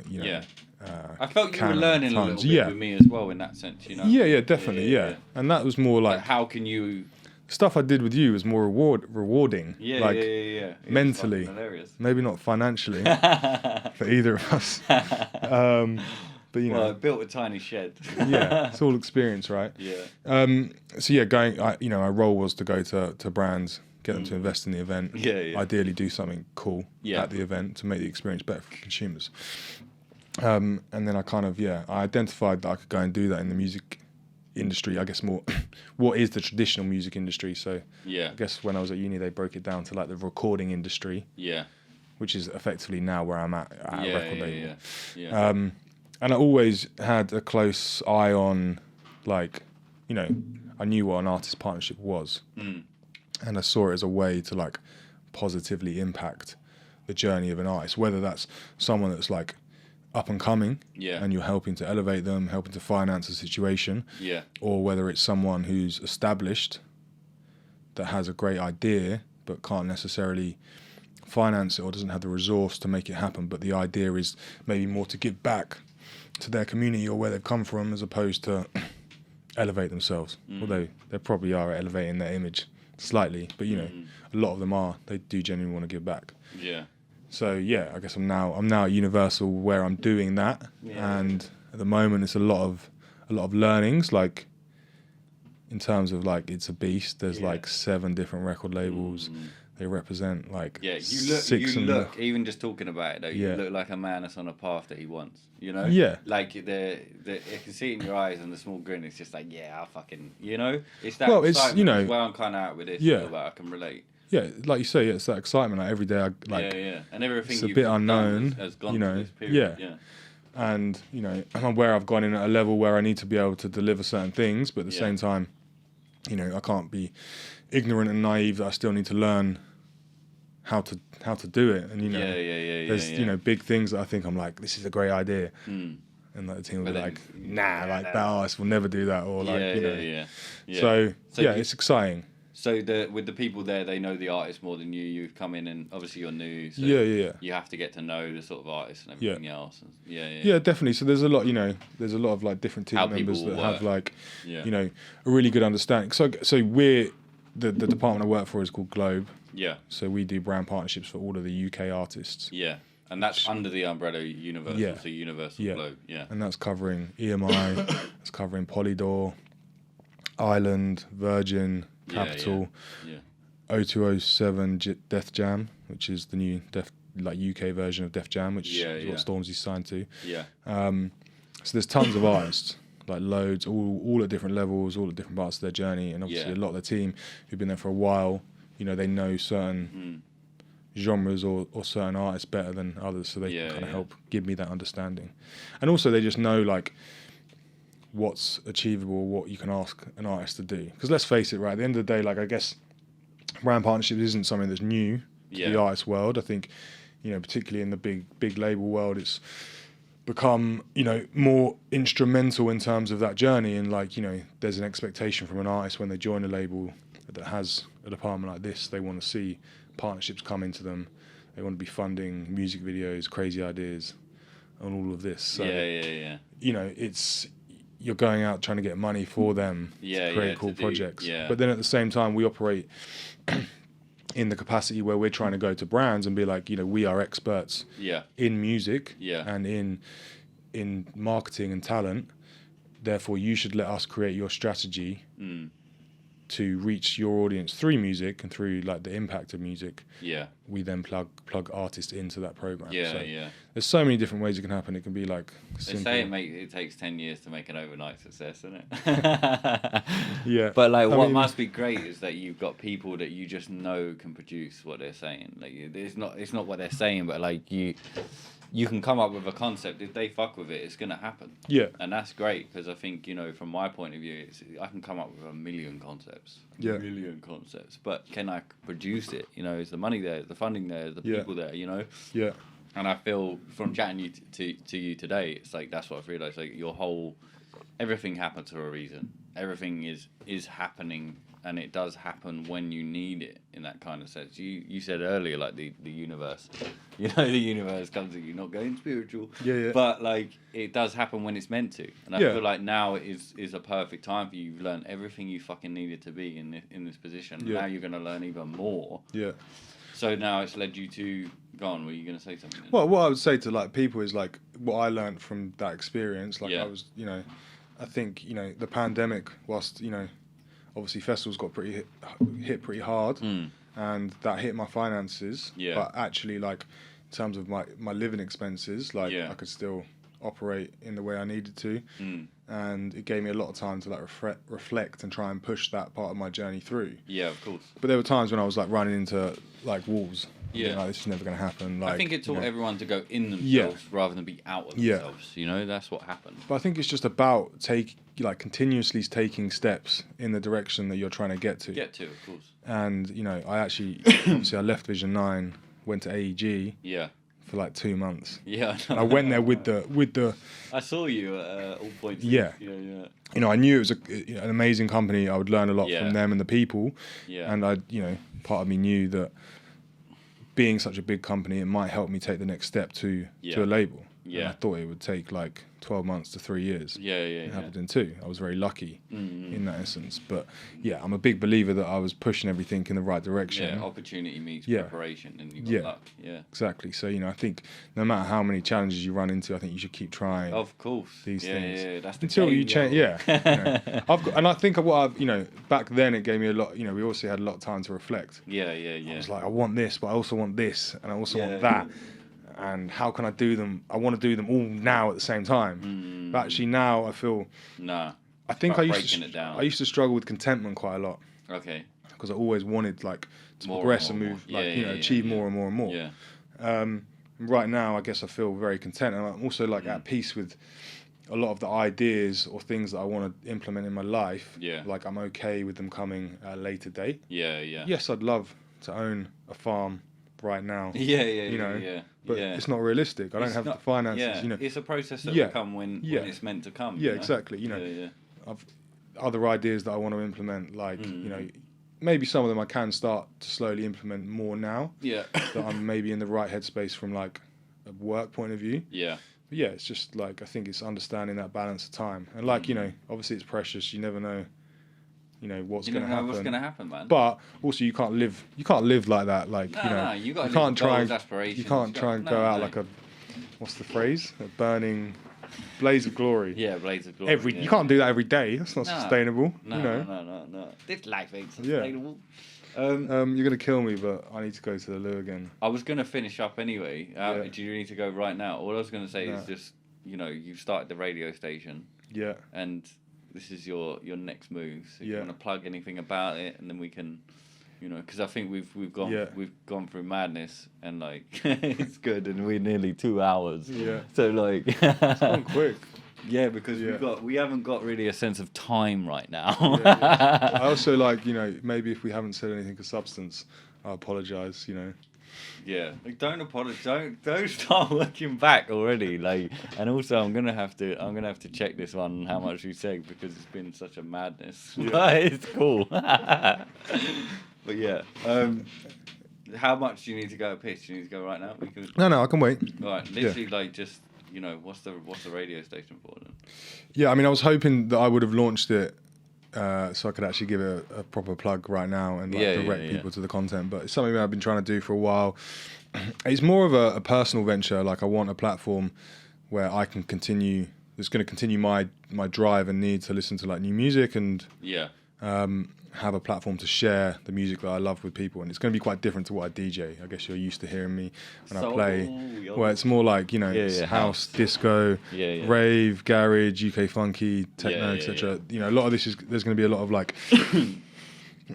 I felt you were Canon learning a Times. little bit with me as well in that sense, you know. Yeah, definitely, yeah. And that was more like how can you? stuff I did with you was more rewarding. Yeah, like, It was mentally, fucking hilarious. maybe not financially for either of us. But you know, Well, I built a tiny shed. yeah, it's all experience, right? Yeah. So yeah, my role was to go to brands, get them to invest in the event. Yeah. Ideally, do something cool at the event to make the experience better for consumers. And then I identified that I could go and do that in the music industry. I guess more, what is the traditional music industry? So Yeah. I guess when I was at uni, they broke it down to like the recording industry, Yeah. which is effectively now where I'm at a record label. Yeah. And I always had a close eye on, like, I knew what an artist partnership was. And I saw it as a way to, like, positively impact the journey of an artist, whether that's someone that's, like, up and coming and you're helping to elevate them, helping to finance a situation, or whether it's someone who's established that has a great idea but can't necessarily finance it or doesn't have the resource to make it happen, but the idea is maybe more to give back to their community or where they've come from, as opposed to elevate themselves. Although they probably are elevating their image slightly, but a lot of them they do genuinely want to give back. Yeah. So yeah, I guess I'm now at Universal where I'm doing that, and at the moment it's a lot of learnings, like in terms of like it's a beast. There's like 7 different record labels. They represent like you look even just talking about it though, you look like a man that's on a path that he wants, you know? Yeah. Like you can see it in your eyes and the small grin, it's just like, I fucking, it's that it's, excitement. It's where I'm kind of out with this, that I can relate. Yeah, like you say, it's that excitement. Like every day, And everything it's a bit unknown, has gone through this period. And I'm aware I've gone in at a level where I need to be able to deliver certain things, but at the same time, I can't be ignorant and naive that I still need to learn how to do it. And there's big things that I think I'm like, this is a great idea, and like the team will be like, nah, like that artist will never do that, or like So it's exciting. So with the people there, they know the artist more than you. You've come in and obviously you're new. So you have to get to know the sort of artist and everything else. Yeah, definitely. So there's a lot, there's a lot of like different team members that have like, a really good understanding. So we're the department I work for is called Globe. Yeah. So we do brand partnerships for all of the UK artists. Yeah. And that's under the umbrella Universal, so Universal Globe. Yeah. And that's covering EMI, it's covering Polydor, Island, Virgin, Capital, 0207 Def Jam, which is the new UK version of Def Jam, which is what Stormzy's signed to. Yeah. So there's tons of artists, like loads, all at different levels, all at different parts of their journey, and obviously a lot of the team who've been there for a while, they know certain genres or certain artists better than others, so they can kind of help give me that understanding. And also they just know like what's achievable, what you can ask an artist to do. Because let's face it, right, at the end of the day, like I guess brand partnerships isn't something that's new to the artist world. I think, particularly in the big label world, it's become, more instrumental in terms of that journey. And like, there's an expectation from an artist when they join a label that has a department like this. They want to see partnerships come into them. They want to be funding music videos, crazy ideas, and all of this. So, it's, you're going out trying to get money for them to create cool projects. But then at the same time, we operate in the capacity where we're trying to go to brands and be like, we are experts in music and in marketing and talent. therefore you should let us create your strategy to reach your audience through music and through like the impact of music. Yeah. We then plug artists into that program. Yeah, So yeah. there's so many different ways it can happen. It can be like They simple. say it takes 10 years to make an overnight success, doesn't it? Yeah. But like, I what mean- must be great is that you've got people that you just know can produce what they're saying. Like, it's not what they're saying, but like you can come up with a concept. If they fuck with it, it's gonna happen. Yeah. And that's great because I think, you know, from my point of view, I can come up with a million concepts. Yeah. A million concepts. But can I produce it? You know, is the money there? Is the funding there? Is the Yeah. people there? You know. Yeah. And I feel from chatting to you today, it's like that's what I've realised. Like everything happens for a reason. Everything is happening, and it does happen when you need it. In that kind of sense, you said earlier, like the universe. You know, the universe comes to you, not going spiritual. Yeah. But like it does happen when it's meant to, and I Yeah. feel like now is a perfect time for you. You've learned everything you fucking needed to be in this position. Yeah. Now you're gonna learn even more. Yeah. So now it's led you to go on. Were you going to say something? Well, what I would say to like people is like what I learned from that experience. Like Yeah. I was, you know, I think, you know, the pandemic, whilst, you know, obviously festivals got hit pretty hard, and that hit my finances. Yeah. But actually, like in terms of my living expenses, like Yeah. I could still operate in the way I needed to, and it gave me a lot of time to like reflect and try and push that part of my journey through. Yeah, of course. But there were times when I was like running into like walls. Yeah. Like, this is never going to happen. Like, I think it you taught know. everyone to go in themselves Yeah. rather than be out of Yeah. themselves. You know, that's what happened. But I think it's just about continuously taking steps in the direction that you're trying to get to. Get to, of course. And you know, I actually obviously I left Vision 9, went to AEG Yeah. for like 2 months. Yeah. And I went there with the I saw you at all points. Yeah. Yeah. you know, I knew it was an amazing company. I would learn a lot Yeah. from them and the people. Yeah. And I, you know, part of me knew that being such a big company, it might help me take the next step to a label. Yeah. And I thought it would take like 12 months to 3 years. Yeah. It happened in 2. I was very lucky in that essence. But yeah, I'm a big believer that I was pushing everything in the right direction. Yeah. Opportunity meets Yeah. preparation, and you got Yeah. luck. Yeah. Exactly. So, you know, I think no matter how many challenges you run into, I think you should keep trying. Of course. These yeah, things. Yeah. That's the Until game, you change, yo. yeah. You know, and I think what I've, you know, back then it gave me a lot. You know, we also had a lot of time to reflect. Yeah. I was like, I want this, but I also want this, and I also Yeah. want that. And how can I do them? I want to do them all now at the same time. But actually, now I feel. Nah. I think about I used breaking to. it down. I used to struggle with contentment quite a lot Okay. because I always wanted like to More progress and and more move, and more. like Yeah, you know, yeah, achieve yeah. more and more and more. Yeah. Right now, I guess I feel very content, and I'm also like at peace with a lot of the ideas or things that I want to implement in my life. Yeah. Like I'm okay with them coming at a later date. Yeah. Yeah. Yes, I'd love to own a farm right now. Yeah. Yeah. You know, Yeah. But yeah. it's not realistic. I don't It's have not- the finances. Yeah, You know. it's a process that Yeah, will come when yeah. it's meant to come. Yeah, you know? exactly. You know, Yeah. I've other ideas that I want to implement. Like Mm. you know, maybe some of them I can start to slowly implement more now. Yeah. That I'm maybe in the right headspace from like a work point of view. Yeah. But yeah, it's just like I think it's understanding that balance of time, and like you know, obviously it's precious. You never know, you know what's You going don't to know happen. what's going to happen, man. But also, you can't live like that. Like No, you know, no, you gotta live can't with try goals, and aspirations. you can't try and go out like a what's the phrase? A burning blaze of glory. Yeah, blades of glory. yeah. You can't do that every day. That's not No. sustainable. No, you know. no. This life ain't Yeah. sustainable. You're gonna kill me, but I need to go to the loo again. I was going to finish up anyway. Yeah. Do you need to go right now? All I was going to say No. is just, you know, you've started the radio station, Yeah. and this is your next move. So if you Yeah. want to plug anything about it, and then we can, you know, because I think we've Yeah. gone through madness, and like it's good, and we're nearly 2 hours. Yeah. So like, It's gone quick. yeah, because Yeah. we haven't got really a sense of time right now. I also like, you know, maybe if we haven't said anything of substance, I apologise, you know. Yeah, like, don't apologize. Don't start looking back already. Like, and also I'm gonna have to check this one how much you said because it's been such a madness. Yeah. But it's cool. But yeah, how much do you need to go piss? Do you need to go right now? We can. No, I can wait. Right, literally, like just you know, what's the radio station for then? Yeah, I mean, I was hoping that I would have launched it so I could actually give it a proper plug right now and like, direct people to the content. But it's something that I've been trying to do for a while. It's more of a personal venture. Like I want a platform where I can continue it's going to continue my drive and need to listen to like new music and Yeah. have a platform to share the music that I love with people. And it's going to be quite different to what I DJ. I guess you're used to hearing me when I play. Where it's more like, you know, it's house, disco, rave, garage, UK funky, techno, etc. You know, a lot of this is, there's going to be a lot of like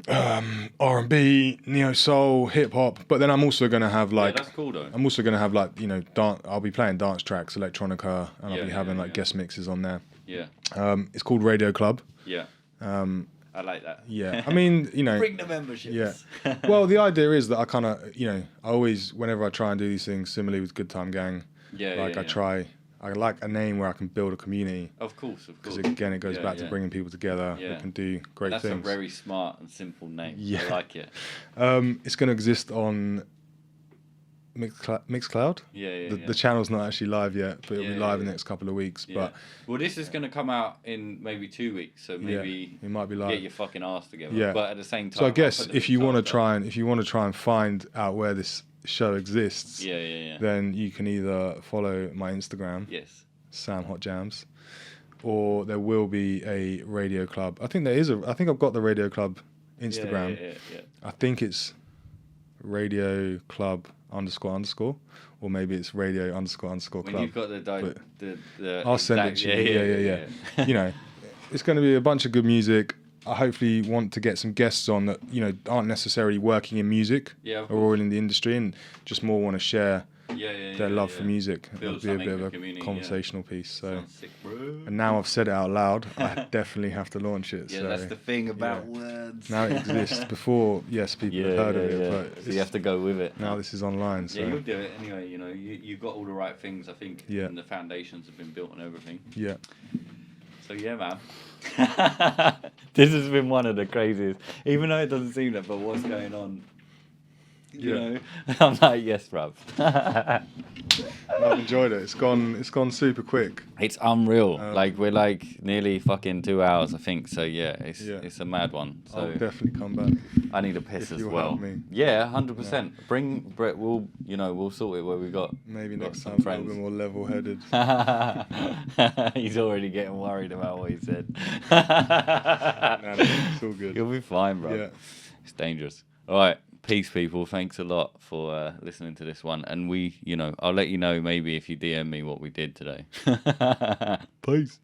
R&B, neo soul, hip hop. But then I'm also going to have like, that's cool though. I'm also going to have like, you know, I'll be playing dance tracks, electronica, and I'll be having like guest mixes on there. Yeah. It's called Radio Club. Yeah. I like that. Yeah, I mean, you know, Bring the memberships. Yeah. Well, the idea is that I kind of, you know, I always, whenever I try and do these things, similarly with Good Time Gang, I like a name where I can build a community. Of course. Because again, it goes back to bringing people together. Yeah. We can do great things. That's a very smart and simple name. Yeah. I like it. It's going to exist on Mixcloud. The channel's not actually live yet, but it'll be live in the next couple of weeks. Yeah. But well, this is going to come out in maybe 2 weeks, so maybe it might be live. get your fucking ass together. Yeah. But at the same time, so I guess if you want to try and find out where this show exists, then you can either follow my Instagram, Sam Hot Jams, or there will be a Radio Club. I think I've got the Radio Club Instagram. I think it's Radio Club __, or maybe it's radio __ club. When you've got the I'll send it to you. Yeah. You know, it's going to be a bunch of good music. I hopefully want to get some guests on that, you know, aren't necessarily working in music or in the industry, and just more want to share their love for music. It'll be a bit of a conversational piece. So, sick, bro. And now I've said it out loud, I definitely have to launch it. Yeah, so, that's the thing about words. Now it exists. Before, yes, people have heard of it, but so you have to go with it. Now this is online. So. Yeah, you'll do it anyway. You know, you've got all the right things. I think, and the foundations have been built on everything. Yeah. So yeah, man. This has been one of the craziest. Even though it doesn't seem that, but what's going on? You know, I'm like, yes, bruv. I've enjoyed it. It's gone super quick. It's unreal. Like we're like nearly fucking 2 hours, I think. So yeah, it's a mad one. So I'll definitely come back. I need a piss as well. Help me. Yeah, 100%. Bring Brett. We'll sort it where we got. Maybe next time friends. a little bit more level-headed. He's already getting worried about what he said. No, it's all good. You'll be fine, bro. Yeah. It's dangerous. All right. Peace, people. Thanks a lot for listening to this one. And I'll let you know maybe if you DM me what we did today. Peace.